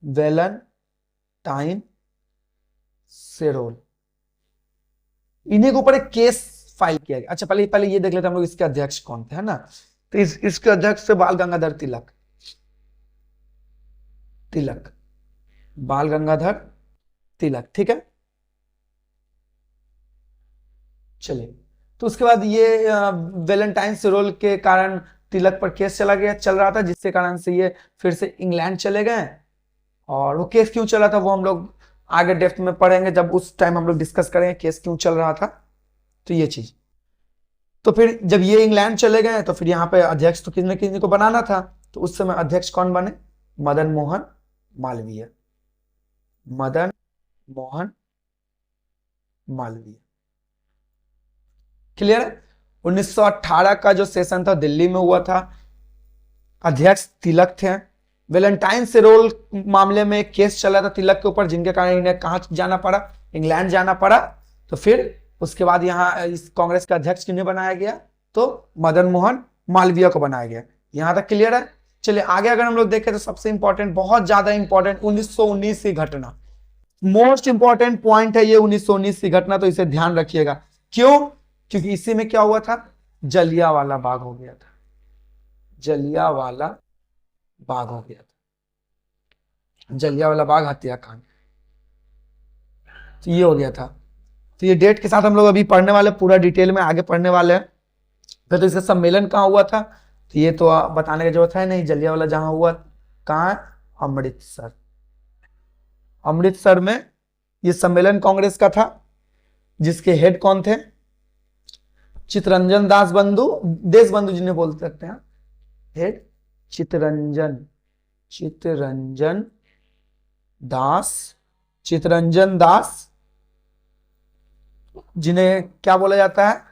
वेलेंटाइन सिरोल। इन्हीं के ऊपर एक केस फाइल किया गया। अच्छा, पहले ये देख लेते हैं हम लोग, इसके अध्यक्ष कौन थे, है ना? तो इसके अध्यक्ष थे बाल गंगाधर तिलक। बाल गंगाधर तिलक। ठीक है, चलिए। तो उसके बाद ये वेलेंटाइन सिरोल के कारण तिलक पर केस चल रहा था, जिसके कारण से ये फिर से इंग्लैंड चले गए। और वो केस क्यों चला था वो हम लोग आगे डेप्थ में पढ़ेंगे, जब उस टाइम हम लोग डिस्कस करेंगे केस क्यों चल रहा था। तो ये चीज, तो फिर जब ये इंग्लैंड चले गए, तो फिर यहाँ पे अध्यक्ष तो किसी को बनाना था। तो उस समय अध्यक्ष कौन बने? मदन मोहन मालवीय। मदन मोहन मालवीय। क्लियर है? 1918 का जो सेशन था दिल्ली में हुआ था, अध्यक्ष तिलक थे। वेलेंटाइन सिरोल मामले में एक केस चला था तिलक के ऊपर, जिनके कारण इन्हें कहां जाना पड़ा? इंग्लैंड जाना पड़ा। तो फिर उसके बाद यहाँ इस कांग्रेस का अध्यक्ष किन्हें बनाया गया? तो मदन मोहन मालवीय को बनाया गया। यहां तक क्लियर है? चलिए आगे अगर हम लोग देखें तो सबसे इंपॉर्टेंट, बहुत ज्यादा इंपॉर्टेंट 1919 की घटना, मोस्ट इंपॉर्टेंट पॉइंट है ये 1919 की घटना। तो इसे ध्यान रखिएगा। क्यों? क्योंकि इसी में क्या हुआ था? जलियांवाला बाग हो गया था। जलियांवाला बाग हो गया था। जलियांवाला बाग हत्याकांड, तो ये हो गया था। तो ये डेट के साथ हम लोग अभी पढ़ने वाले, पूरा डिटेल में आगे पढ़ने वाले हैं। फिर तो इसका सम्मेलन कहाँ हुआ था? तो ये तो बताने की जरूरत है नहीं। जलियांवाला जहां हुआ, कहाँ है? अमृतसर। अमृतसर में ये सम्मेलन कांग्रेस का था, जिसके हेड कौन थे? चित्तरंजन दास बंधु, देश बंधु जिन्हें बोल सकते हैं। हेड चित्तरंजन दास, जिन्हें क्या बोला जाता है?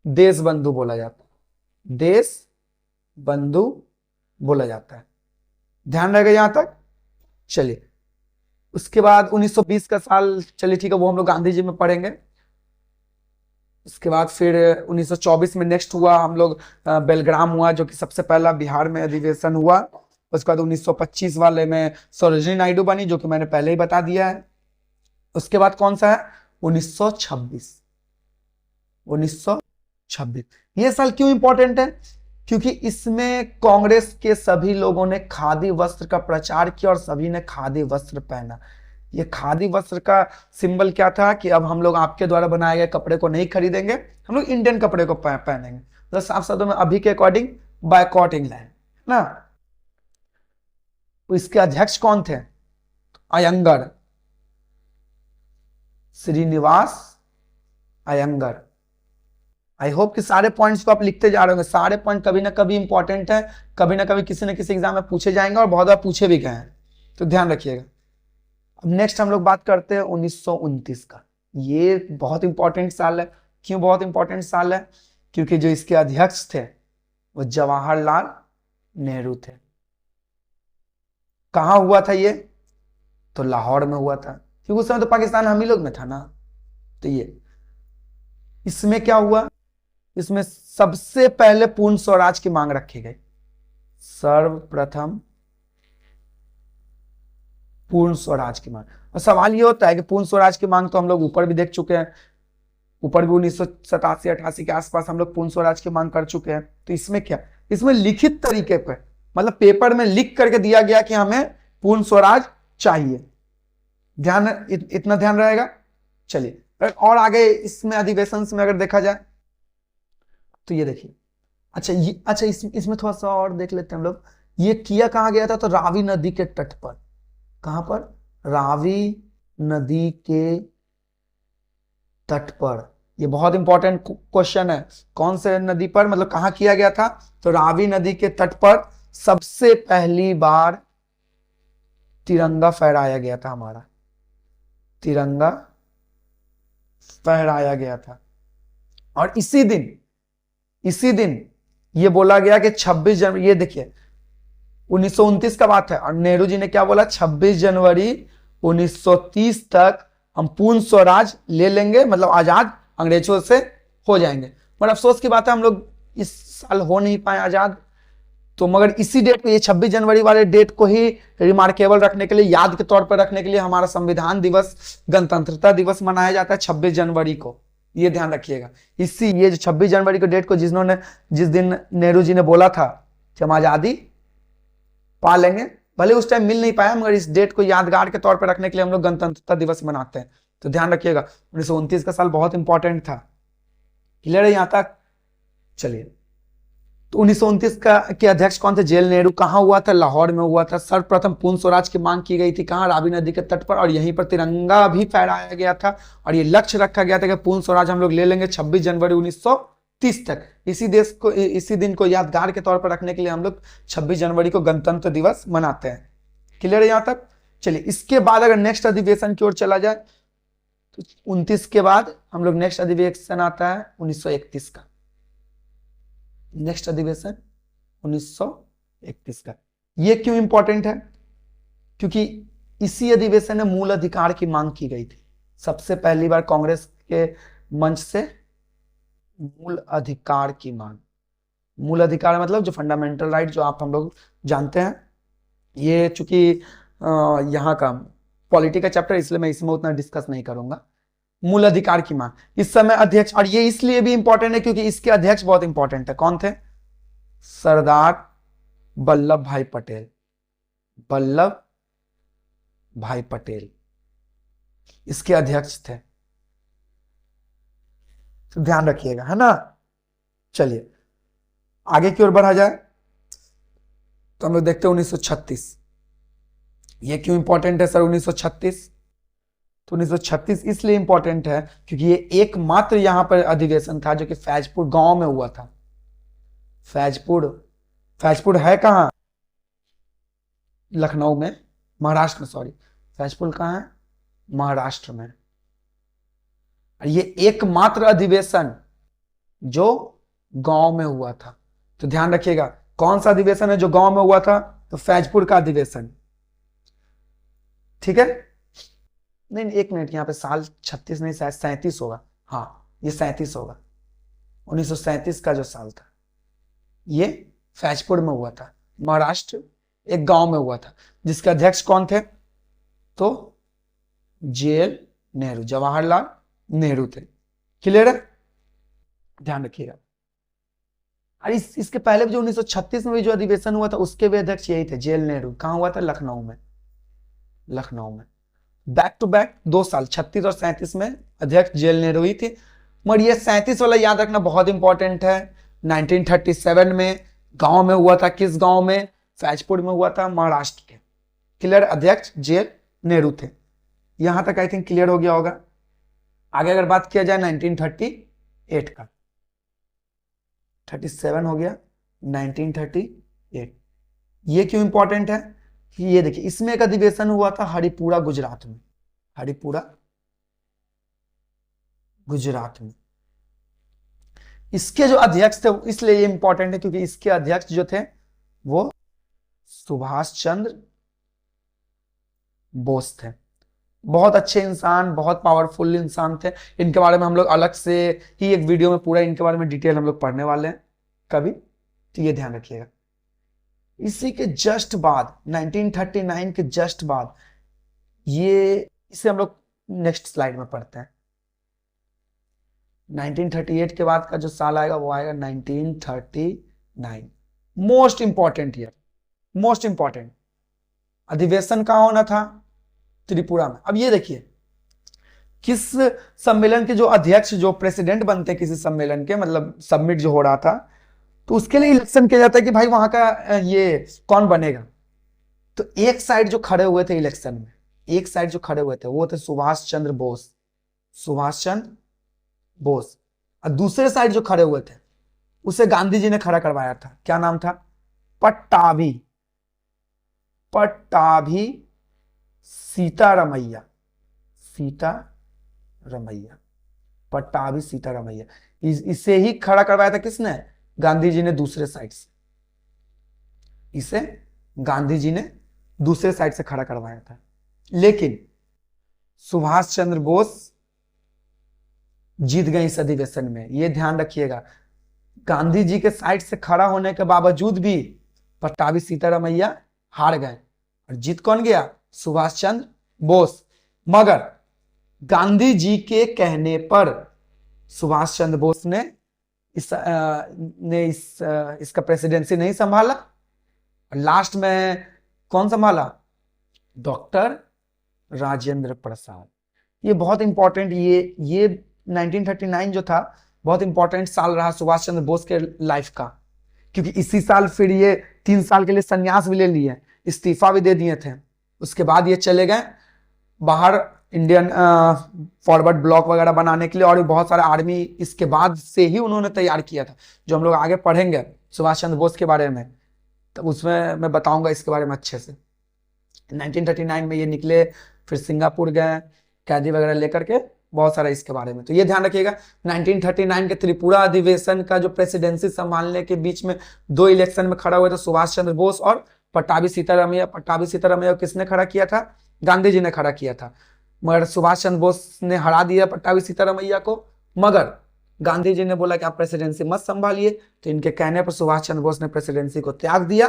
देश बंधु बोला जाता है। देश बंधु बोला जाता है। ध्यान रहेगा यहां तक? चलिए, उसके बाद 1920 का साल, चलिए ठीक है, वो हम लोग गांधी जी में पढ़ेंगे। उसके बाद फिर 1924 में नेक्स्ट हुआ हम लोग बेलग्राम हुआ, जो कि सबसे पहला बिहार में अधिवेशन हुआ। उसके बाद 1925 वाले में सरोजिनी नायडू बनी, जो कि मैंने पहले ही बता दिया है। उसके बाद कौन सा है? 1926। 1926 ये साल क्यों इंपॉर्टेंट है? क्योंकि इसमें कांग्रेस के सभी लोगों ने खादी वस्त्र का प्रचार किया और सभी ने खादी वस्त्र पहना। ये खादी वस्त्र का सिंबल क्या था? कि अब हम लोग आपके द्वारा बनाए गए कपड़े को नहीं खरीदेंगे, हम लोग इंडियन कपड़े को पहनेंगे। तो साफ शब्दों में अभी के अकॉर्डिंग बायकॉट इंग्लैंड ना। तो इसके अध्यक्ष कौन थे? अयंगर, श्रीनिवास अयंगर। आई होप कि सारे पॉइंट्स को आप लिखते जा रहे होंगे। सारे पॉइंट कभी ना कभी इंपॉर्टेंट है, कभी ना कभी किसी न किसी एग्जाम में पूछे जाएंगे और बहुत बार पूछे भी गए हैं, तो ध्यान रखिएगा। अब नेक्स्ट हम लोग बात करते हैं 1929 का। ये बहुत इंपॉर्टेंट साल है। क्यों बहुत इंपॉर्टेंट साल है? क्योंकि जो इसके अध्यक्ष थे वो जवाहरलाल नेहरू थे। कहां हुआ था ये? तो लाहौर में हुआ था, क्योंकि उस समय तो पाकिस्तान हम ही लोग में था ना। तो ये इसमें क्या हुआ? इसमें सबसे पहले पूर्ण स्वराज की मांग रखी गई। सर्वप्रथम पूर्ण स्वराज की मांग। और सवाल ये होता है कि पूर्ण स्वराज की मांग तो हम लोग ऊपर भी देख चुके हैं, ऊपर भी 1987-88 के आसपास हम लोग पूर्ण स्वराज की मांग कर चुके हैं। तो इसमें क्या? इसमें लिखित तरीके पर, मतलब पेपर में लिख करके दिया गया कि हमें पूर्ण स्वराज चाहिए। ध्यान, इतना ध्यान रहेगा। चलिए और आगे इसमें अधिवेशन में अगर देखा जाए तो ये देखिए, अच्छा इसमें थोड़ा सा और देख लेते हैं हम लोग। ये किया कहाँ गया था? तो रावी नदी के तट पर। कहां पर? रावी नदी के तट पर। ये बहुत इंपॉर्टेंट क्वेश्चन है। कौन से नदी पर, मतलब कहां किया गया था? तो रावी नदी के तट पर सबसे पहली बार तिरंगा फहराया गया था। हमारा तिरंगा फहराया गया था। और इसी दिन ये बोला गया कि 26 जनवरी, ये देखिए 1929 का बात है, और नेहरू जी ने क्या बोला? 26 जनवरी 1930 तक हम पूर्ण स्वराज ले लेंगे, मतलब आजाद अंग्रेजों से हो जाएंगे। पर अफसोस की बात है हम लोग इस साल हो नहीं पाए आजाद। तो मगर इसी डेट को, ये 26 जनवरी वाले डेट को ही रिमार्केबल रखने के लिए, याद के तौर पर रखने के लिए हमारा संविधान दिवस, गणतंत्रता दिवस मनाया जाता है 26 जनवरी को। ये ध्यान रखिएगा। ये जो 26 जनवरी को डेट को जिस दिन नेहरू जी ने बोला था कि हम आजादी पा लेंगे, भले उस टाइम मिल नहीं पाया, मगर इस डेट को यादगार के तौर पर रखने के लिए हम लोग गणतंत्रता दिवस मनाते हैं। तो ध्यान रखिएगा 1929 का साल बहुत इंपॉर्टेंट था। क्लियर है यहां तक? चलिए, तो 1929 के अध्यक्ष कौन थे? जेल नेहरू। कहां हुआ था? लाहौर में हुआ था। सर्वप्रथम पूर्ण स्वराज की मांग की गई थी। कहां? रावी नदी के तट पर। और यहीं पर तिरंगा भी फहराया गया था, और ये लक्ष्य रखा गया था कि पूर्ण स्वराज हम लोग ले लेंगे 26 जनवरी 1930 तक। इसी दिन को यादगार के तौर पर रखने के लिए हम लोग 26 जनवरी को गणतंत्र दिवस मनाते हैं। क्लियर है यहां तक? चलिए, इसके बाद अगर नेक्स्ट अधिवेशन की ओर चला जाए तो 29 के बाद हम लोग नेक्स्ट अधिवेशन आता है 1931 का। नेक्स्ट अधिवेशन 1931 का। यह क्यों इंपॉर्टेंट है? क्योंकि इसी अधिवेशन में मूल अधिकार की मांग की गई थी। सबसे पहली बार कांग्रेस के मंच से मूल अधिकार की मांग। मूल अधिकार मतलब जो फंडामेंटल राइट, जो आप हम लोग जानते हैं। ये चूंकि यहाँ का पॉलिटी का चैप्टर, इसलिए मैं इसमें उतना डिस्कस नहीं करूंगा। मूल अधिकार की मांग। इस समय अध्यक्ष, और ये इसलिए भी इंपॉर्टेंट है क्योंकि इसके अध्यक्ष बहुत इंपॉर्टेंट है। कौन थे? सरदार वल्लभ भाई पटेल। वल्लभ भाई पटेल इसके अध्यक्ष थे। तो ध्यान रखिएगा, है ना। चलिए आगे की ओर बढ़ा जाए तो हम लोग देखते हैं 1936। ये क्यों इंपॉर्टेंट है सर 1936? तो 1936 इसलिए इंपॉर्टेंट है क्योंकि ये एकमात्र यहां पर अधिवेशन था जो कि फैजपुर गांव में हुआ था। फैजपुर है कहां? लखनऊ में, महाराष्ट्र में, सॉरी। फैजपुर कहां है? महाराष्ट्र में। ये एकमात्र अधिवेशन जो गांव में हुआ था। तो ध्यान रखिएगा, कौन सा अधिवेशन है जो गांव में हुआ था? तो फैजपुर का अधिवेशन। ठीक है? नहीं, एक मिनट, यहाँ पे साल 36 नहीं, शायद 37 होगा। हाँ, ये 37 होगा। 1937 का जो साल था ये फैजपुर में हुआ था, महाराष्ट्र, एक गांव में हुआ था, जिसके अध्यक्ष कौन थे? तो जेएल नेहरू, जवाहरलाल नेहरू थे। क्लियर है? ध्यान रखिएगा। अरे इसके पहले भी जो 1936 में भी जो अधिवेशन हुआ था उसके भी अध्यक्ष यही थे, जेएल नेहरू। कहां हुआ था? लखनऊ में। बैक टू बैक 2 साल 36 और 37 में अध्यक्ष जेएल नेहरू ही थे। मगर ये 37 वाला याद रखना बहुत इंपॉर्टेंट है। 1937 में गांव में हुआ था। किस गांव में? फैजपुर में हुआ था, महाराष्ट्र के। क्लियर, अध्यक्ष जे नेहरू थे। यहां तक आई थिंक क्लियर हो गया होगा। आगे अगर बात किया जाए 1938 का, 37 हो गया, 1938 ये क्यों इंपॉर्टेंट है कि ये देखिए इसमें एक अधिवेशन हुआ था हरिपुरा गुजरात में, हरिपुरा गुजरात में। इसके जो अध्यक्ष थे इसलिए ये इंपॉर्टेंट है क्योंकि इसके अध्यक्ष जो थे वो सुभाष चंद्र बोस थे। बहुत अच्छे इंसान, बहुत पावरफुल इंसान थे। इनके बारे में हम लोग अलग से ही एक वीडियो में पूरा इनके बारे में डिटेल हम लोग पढ़ने वाले हैं कभी, तो ये ध्यान रखिएगा। इसी के जस्ट बाद 1939 के जस्ट बाद ये, इसे हम लोग नेक्स्ट स्लाइड में पढ़ते हैं। 1938 के बाद का जो साल आएगा वो आएगा 1939। Most important year, most important. अधिवेशन कहां होना था? त्रिपुरा में। अब ये देखिए किस सम्मेलन के जो अध्यक्ष, जो प्रेसिडेंट बनते हैं किसी सम्मेलन के, मतलब सबमिट जो हो रहा था, तो उसके लिए इलेक्शन किया जाता है कि भाई वहां का ये कौन बनेगा। तो एक साइड जो खड़े हुए थे इलेक्शन में, एक साइड जो खड़े हुए थे वो थे सुभाष चंद्र बोस, सुभाष चंद्र बोस। और दूसरे साइड जो खड़े हुए थे उसे गांधी जी ने खड़ा करवाया था। क्या नाम था? पट्टाभी, पट्टाभी सीतारमैया, सीतारमैया, पट्टाभी सीतारमैया। इसे ही खड़ा करवाया था किसने? गांधी जी ने दूसरे साइड से। इसे गांधी जी ने दूसरे साइड से खड़ा करवाया था। लेकिन सुभाष चंद्र बोस जीत गए इस अधिवेशन में। यह ध्यान रखिएगा, गांधी जी के साइड से खड़ा होने के बावजूद भी पट्टाभी सीतारमैया हार गए। और जीत कौन गया? सुभाष चंद्र बोस। मगर गांधी जी के कहने पर सुभाष चंद्र बोस ने इसका प्रेसिडेंसी नहीं संभाला। लास्ट में कौन संभाला? डॉक्टर राजेंद्र प्रसाद। ये बहुत इंपॉर्टेंट, ये 1939 जो था बहुत इंपॉर्टेंट साल रहा सुभाष चंद्र बोस के लाइफ का, क्योंकि इसी साल फिर ये 3 साल के लिए संन्यास भी ले लिए, इस्तीफा भी दे दिए थे। उसके बाद ये चले गए बाहर इंडियन फॉरवर्ड ब्लॉक वगैरह बनाने के लिए, और भी बहुत सारा आर्मी इसके बाद से ही उन्होंने तैयार किया था, जो हम लोग आगे पढ़ेंगे सुभाष चंद्र बोस के बारे में, तो उसमें मैं बताऊंगा इसके बारे में अच्छे से। 1939 में ये निकले, फिर सिंगापुर गए कैदी वगैरह लेकर के, बहुत सारा इसके बारे में। तो ये ध्यान रखिएगा 1939 के त्रिपुरा अधिवेशन का जो प्रेसिडेंसी संभालने के बीच में 2 इलेक्शन में खड़ा हुए थे सुभाष चंद्र बोस और पट्टाभी सीतारमैया। पट्टाभी सीतारमैया किसने खड़ा किया था? गांधी जी ने खड़ा किया था। मगर सुभाष चंद्र बोस ने हरा दिया पट्टाभी सीतारमैया को। मगर गांधी जी ने बोला कि आप प्रेसिडेंसी मत संभालिए, तो इनके कहने पर सुभाष चंद्र बोस ने प्रेसिडेंसी को त्याग दिया।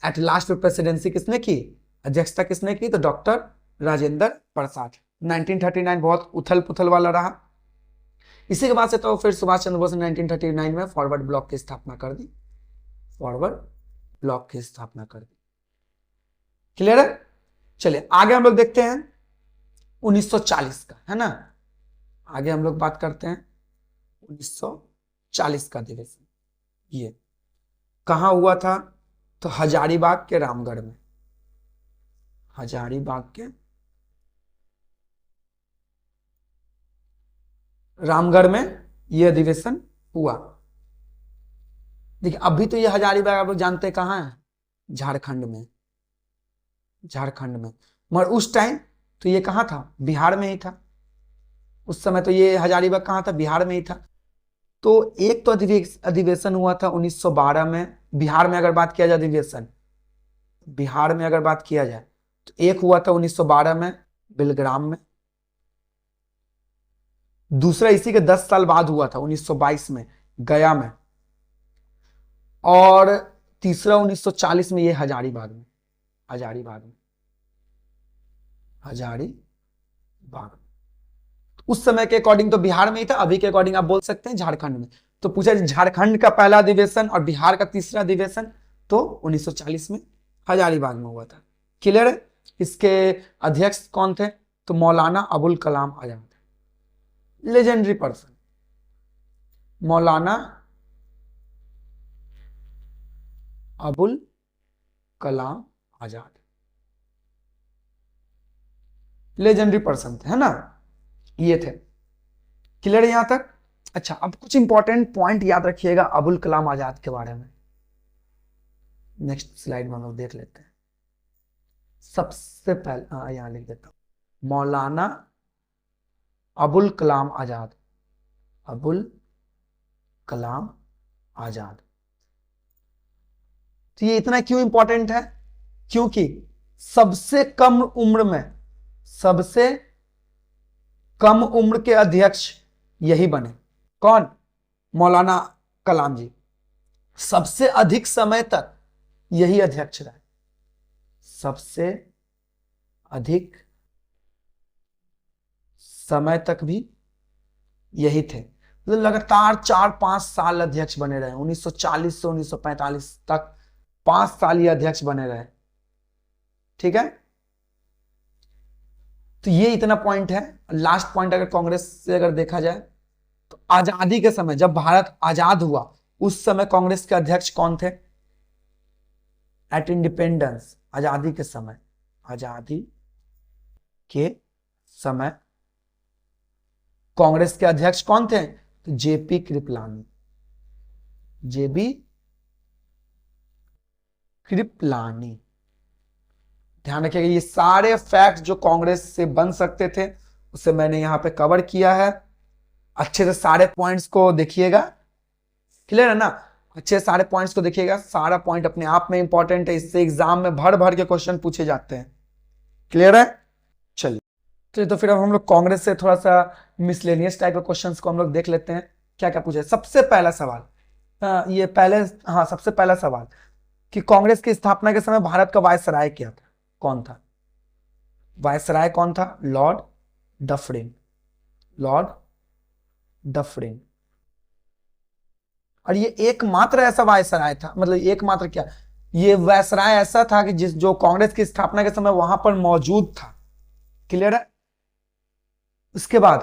एट लास्ट में प्रेसिडेंसी किसने की? अध्यक्षता किसने की? तो डॉक्टर राजेंद्र प्रसाद। 1939 बहुत उथल पुथल वाला रहा। इसी के बाद से तो फिर सुभाष चंद्र बोस ने 1939 में फॉरवर्ड ब्लॉक की स्थापना कर दी, फॉरवर्ड ब्लॉक की स्थापना कर दी। क्लियर है? चलिए आगे हम लोग देखते हैं 1940 का, है ना। आगे हम लोग बात करते हैं 1940 का अधिवेशन। ये कहां हुआ था? तो हजारीबाग के रामगढ़ में, हजारीबाग के रामगढ़ में यह अधिवेशन हुआ। देखिए अभी तो ये हजारीबाग आप लोग जानते हैं कहां है? झारखंड में, झारखंड में। मगर उस टाइम तो ये कहां था? बिहार में ही था। उस समय तो ये हजारीबाग कहां था? बिहार में ही था। तो एक तो अधिवेशन हुआ था 1912 में बिहार में। अगर बात किया जाए अधिवेशन बिहार में अगर बात किया जाए तो एक हुआ था 1912 में बेलग्राम में। दूसरा इसी के 10 साल बाद हुआ था 1922 में गया में। और तीसरा 1940 में ये हजारीबाग में, हजारीबाग में, हजारीबाग। उस समय के अकॉर्डिंग तो बिहार में ही था, अभी के अकॉर्डिंग आप बोल सकते हैं झारखंड में। तो पूछा झारखंड का पहला अधिवेशन और बिहार का तीसरा अधिवेशन तो 1940 में हजारीबाग में हुआ था। क्लियर है? इसके अध्यक्ष कौन थे? तो Maulana Abul Kalam Azad, legendary person, Maulana Abul Kalam Azad. Legendary person थे, है ना, ये थे। क्लियर है यहां तक? अच्छा, अब कुछ इंपॉर्टेंट पॉइंट याद रखिएगा अबुल कलाम आजाद के बारे में। नेक्स्ट स्लाइड में हम लोग देख लेते हैं। सबसे पहले यहां लिख देता हूं, मौलाना अबुल कलाम आजाद, अबुल कलाम आजाद। तो ये इतना क्यों इंपॉर्टेंट है? क्योंकि सबसे कम उम्र में, सबसे कम उम्र के अध्यक्ष यही बने। कौन? मौलाना कलाम जी। सबसे अधिक समय तक यही अध्यक्ष रहे, सबसे अधिक समय तक भी यही थे। मतलब लगातार 4-5 साल अध्यक्ष बने रहे, 1940 से 1945 तक 5 साल ये अध्यक्ष बने रहे। ठीक है, तो ये इतना पॉइंट है। लास्ट पॉइंट अगर कांग्रेस से अगर देखा जाए तो आजादी के समय, जब भारत आजाद हुआ उस समय कांग्रेस के अध्यक्ष कौन थे? एट इंडिपेंडेंस, आजादी के समय, आजादी के समय कांग्रेस के अध्यक्ष कौन थे? तो जेपी कृपलानी, जेबी कृपलानी। ध्यान रखिएगा, ये सारे फैक्ट जो कांग्रेस से बन सकते थे उसे मैंने यहां पे कवर किया है। अच्छे से सारे पॉइंट्स को देखिएगा। क्लियर है ना? अच्छे से सारे पॉइंट्स को देखिएगा, सारा पॉइंट अपने आप में इंपॉर्टेंट है, इससे एग्जाम में भर भर के क्वेश्चन पूछे जाते हैं। क्लियर है? चलिए, तो फिर अब हम लोग कांग्रेस से थोड़ा सा मिसलेनियस टाइप के क्वेश्चंस को हम लोग देख लेते हैं। क्या क्या पूछे? सबसे पहला सवाल, ये पहले, हाँ, सबसे पहला सवाल कि कांग्रेस की स्थापना के समय भारत का वायसराय क्या था? कौन था वायसराय? कौन था? Lord Dufferin, Lord Dufferin. और ये एकमात्र ऐसा वायसराय था, मतलब एकमात्र क्या, ये वायसराय ऐसा था कि जो कांग्रेस की स्थापना के समय वहां पर मौजूद था। क्लियर है? उसके बाद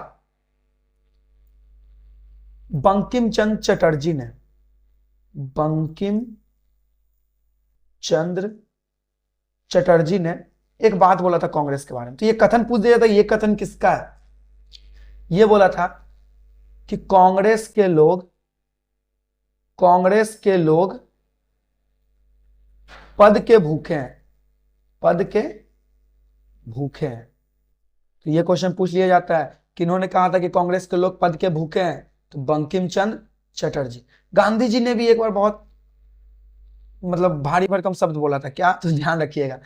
बंकिम चंद्र चटर्जी ने, बंकिम चंद्र चटर्जी ने एक बात बोला था कांग्रेस के बारे में। तो ये कथन पूछ दिया था, ये कथन किसका है? ये बोला था कि कांग्रेस के लोग पद के भूखे हैं, पद के भूखे हैं। तो ये क्वेश्चन पूछ लिया जाता है कि इन्होंने कहा था कि कांग्रेस के लोग पद के भूखे हैं, तो बंकिम चंद्र चटर्जी। गांधी जी ने भी एक बार बहुत मतलब भारी भरकम शब्द बोला था, क्या? तो ध्यान रखिएगा,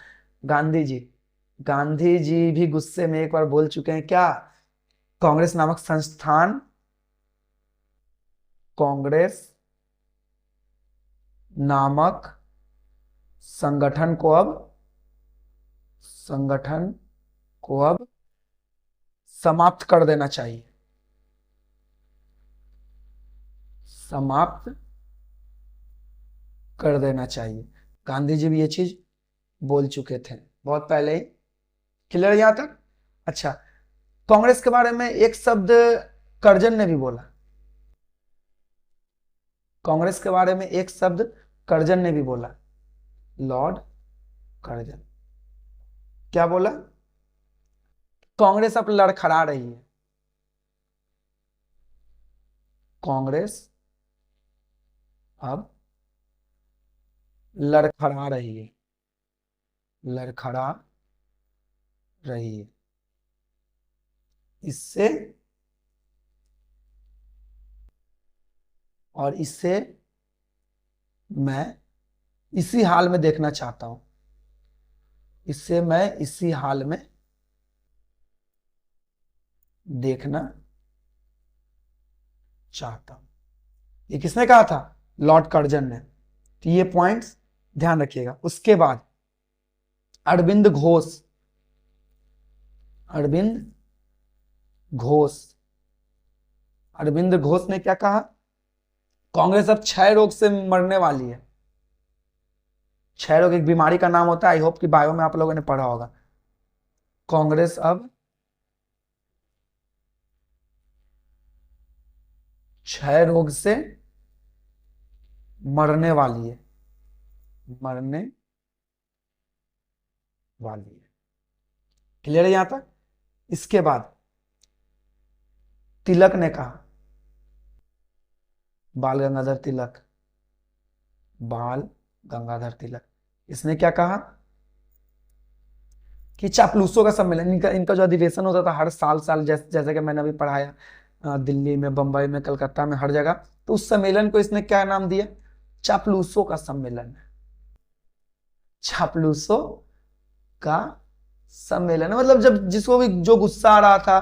गांधी जी भी गुस्से में एक बार बोल चुके हैं, क्या? कांग्रेस नामक संस्थान, कांग्रेस नामक संगठन को अब समाप्त कर देना चाहिए, समाप्त कर देना चाहिए। गांधी जी भी ये चीज बोल चुके थे बहुत पहले ही। क्लियर यहां तक? अच्छा, कांग्रेस के बारे में एक शब्द कर्जन ने भी बोला, कांग्रेस के बारे में एक शब्द कर्जन ने भी बोला, लॉर्ड कर्जन। क्या बोला? कांग्रेस अब लड़खड़ा रही है, कांग्रेस अब लड़खड़ा रही है, लड़खड़ा रही है। इससे और इससे मैं इसी हाल में देखना चाहता हूं, इससे मैं इसी हाल में देखना चाहता हूं। ये किसने कहा था? लॉर्ड कर्जन ने। तो ये पॉइंट्स ध्यान रखिएगा। उसके बाद अरविंद घोष, अरविंद घोष, अरविंद घोष ने क्या कहा? कांग्रेस अब क्षय रोग से मरने वाली है। क्षय रोग एक बीमारी का नाम होता है, आई होप कि बायो में आप लोगों ने पढ़ा होगा। कांग्रेस अब क्षय रोग से मरने वाली है, मरने वाली है। क्लियर है यहां तक? इसके बाद तिलक ने कहा, बाल गंगाधर तिलक, बाल गंगाधर तिलक, इसने क्या कहा कि चापलूसों का सम्मेलन, इनका इनका जो अधिवेशन होता था हर साल साल, जैसे कि मैंने अभी पढ़ाया, दिल्ली में, बंबई में, कलकत्ता में, हर जगह, तो उस सम्मेलन को इसने क्या नाम दिया, चापलूसों का सम्मेलन। चापलूसों का सम्मेलन मतलब जब जिसको भी जो गुस्सा आ रहा था,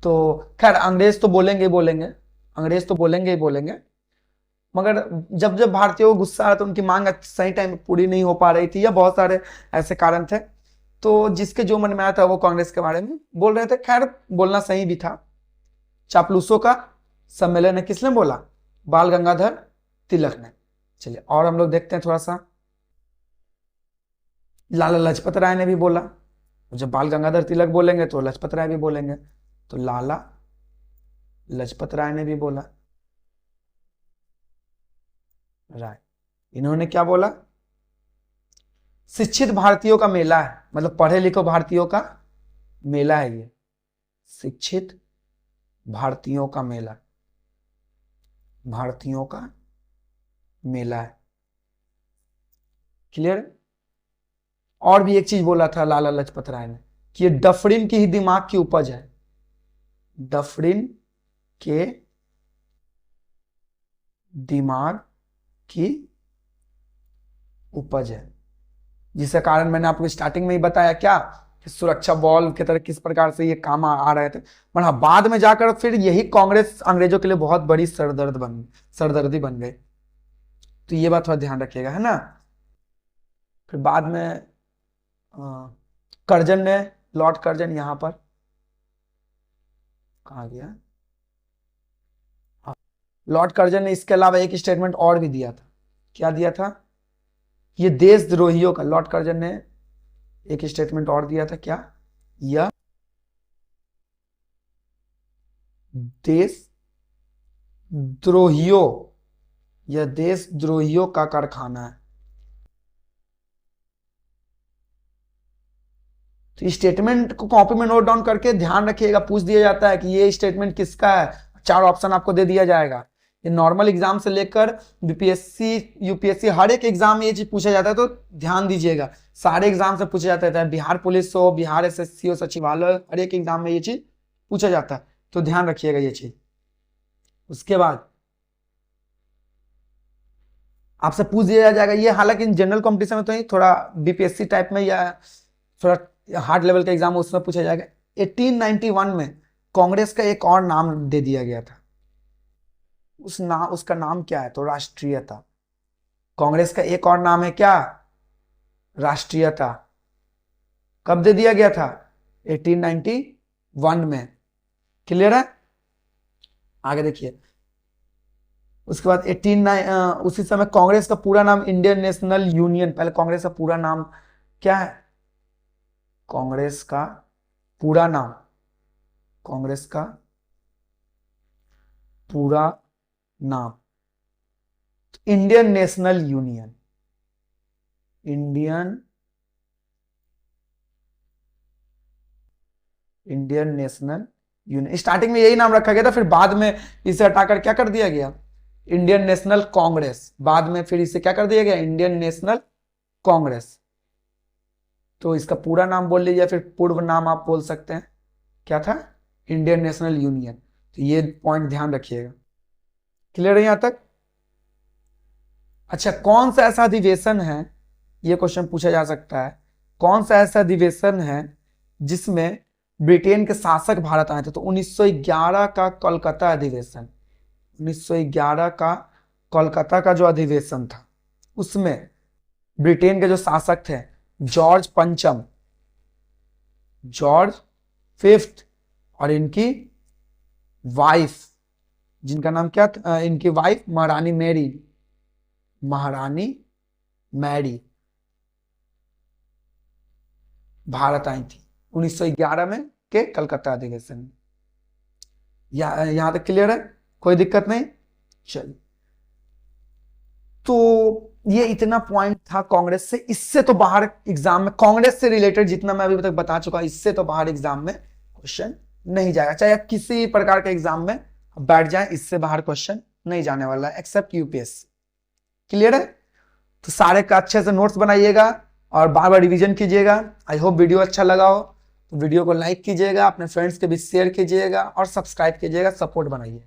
तो खैर अंग्रेज तो बोलेंगे ही बोलेंगे, अंग्रेज तो बोलेंगे ही बोलेंगे, मगर जब जब भारतीयों को गुस्सा आ रहा था, उनकी मांग सही टाइम पे पूरी नहीं हो पा रही थी, या बहुत सारे ऐसे कारण थे, तो जिसके जो मन में आया था वो कांग्रेस के बारे में बोल रहे थे। खैर बोलना सही भी था। चापलूसों का सम्मेलन है, किसने बोला, बाल गंगाधर तिलक ने। चलिए और हम लोग देखते हैं थोड़ा सा, लाला लाजपत राय ने भी बोला। जब बाल गंगाधर तिलक बोलेंगे तो लाजपत राय भी बोलेंगे, तो लाला लाजपत राय ने भी बोला, राय, इन्होंने क्या बोला, शिक्षित भारतीयों का मेला है, मतलब पढ़े लिखे भारतीयों का मेला है ये, शिक्षित भारतीयों का मेला, भारतीयों का मेला है। क्लियर। और भी एक चीज बोला था लाला लाजपत राय ने कि ये डफरिन की ही दिमाग की उपज है, डफरिन के दिमाग की उपज है, जिसके कारण मैंने आपको स्टार्टिंग में ही बताया क्या, कि सुरक्षा बल की तरह किस प्रकार से ये काम आ रहे थे, पर हाँ बाद में जाकर फिर यही कांग्रेस अंग्रेजों के लिए बहुत बड़ी सरदर्दी बन गई। तो ये बात थोड़ा ध्यान रखिएगा, है ना। फिर बाद में कर्जन ने, लॉर्ड कर्जन, यहां पर कहा गया, लॉर्ड कर्जन ने इसके अलावा एक स्टेटमेंट और भी दिया था। क्या दिया था, ये देशद्रोहियों का, लॉर्ड कर्जन ने एक स्टेटमेंट और दिया था, क्या, यह देशद्रोहियों, यह देशद्रोहियों का कारखाना है। तो स्टेटमेंट को कॉपी में नोट डाउन करके ध्यान रखिएगा, पूछ दिया जाता है कि ये स्टेटमेंट किसका है, 4 ऑप्शन आपको दे दिया जाएगा। ये नॉर्मल एग्जाम से लेकर बीपीएससी यूपीएससी हर एक एग्जाम में ये चीज पूछा जाता है, तो ध्यान दीजिएगा, सारे एग्जाम से पूछा जाता है, बिहार पुलिस हो, बिहार एसएससी हो, सचिवालय, हर एक एग्जाम में ये चीज पूछा जाता है, तो ध्यान रखिएगा ये चीज। उसके बाद आपसे पूछ दिया जाएगा ये, हालांकि जनरल कॉम्पिटिशन में तो नहीं, थोड़ा बीपीएससी टाइप में या थोड़ा हार्ड लेवल का एग्जाम उसमें पूछा जाएगा। 1891 में कांग्रेस का एक और नाम दे दिया गया था, उसका नाम क्या है, तो राष्ट्रीयता। कांग्रेस का एक और नाम है क्या, राष्ट्रीयता। कब दे दिया गया था, 1891 में। क्लियर है। आगे देखिए, उसके बाद उसी समय कांग्रेस का पूरा नाम इंडियन नेशनल यूनियन, पहले कांग्रेस का पूरा नाम क्या है, कांग्रेस का पूरा नाम, कांग्रेस का पूरा नाम Indian national union, Indian national union. Starting में यही नाम रखा गया था, फिर बाद में इसे हटाकर क्या कर दिया गया, इंडियन नेशनल कांग्रेस। बाद में फिर इसे क्या कर दिया गया, इंडियन नेशनल कांग्रेस। तो इसका पूरा नाम बोल लीजिए, फिर पूर्व नाम आप बोल सकते हैं, क्या था, इंडियन नेशनल यूनियन। तो ये पॉइंट ध्यान रखिएगा। क्लियर है यहां तक। अच्छा, कौन सा ऐसा अधिवेशन है, ये क्वेश्चन पूछा जा सकता है, कौन सा ऐसा अधिवेशन है जिसमें ब्रिटेन के शासक भारत आए थे, तो 1911 का कोलकाता अधिवेशन, 1911 का कोलकाता का जो अधिवेशन था, उसमें ब्रिटेन के जो शासक थे जॉर्ज पंचम, जॉर्ज फिफ्थ, और इनकी वाइफ, जिनका नाम क्या था, इनकी वाइफ महारानी मैरी, महारानी मैरी भारत आई थी 1911 में के कलकत्ता अधिवेशन में। यहां तक क्लियर है, कोई दिक्कत नहीं। चलिए, तो ये इतना पॉइंट था कांग्रेस से। इससे तो बाहर एग्जाम में कांग्रेस से रिलेटेड जितना मैं अभी तक बता चुका, इससे तो बाहर एग्जाम में क्वेश्चन नहीं जाएगा, चाहे आप किसी प्रकार के एग्जाम में बैठ जाए, इससे बाहर क्वेश्चन नहीं जाने वाला है एक्सेप्ट यूपीएससी। क्लियर है? तो सारे का अच्छे से नोट्स बनाइएगा और बार बार रिवीजन कीजिएगा। आई होप वीडियो अच्छा लगा हो तो वीडियो को लाइक कीजिएगा, अपने फ्रेंड्स के बीच शेयर कीजिएगा और सब्सक्राइब कीजिएगा, सपोर्ट बनाइए।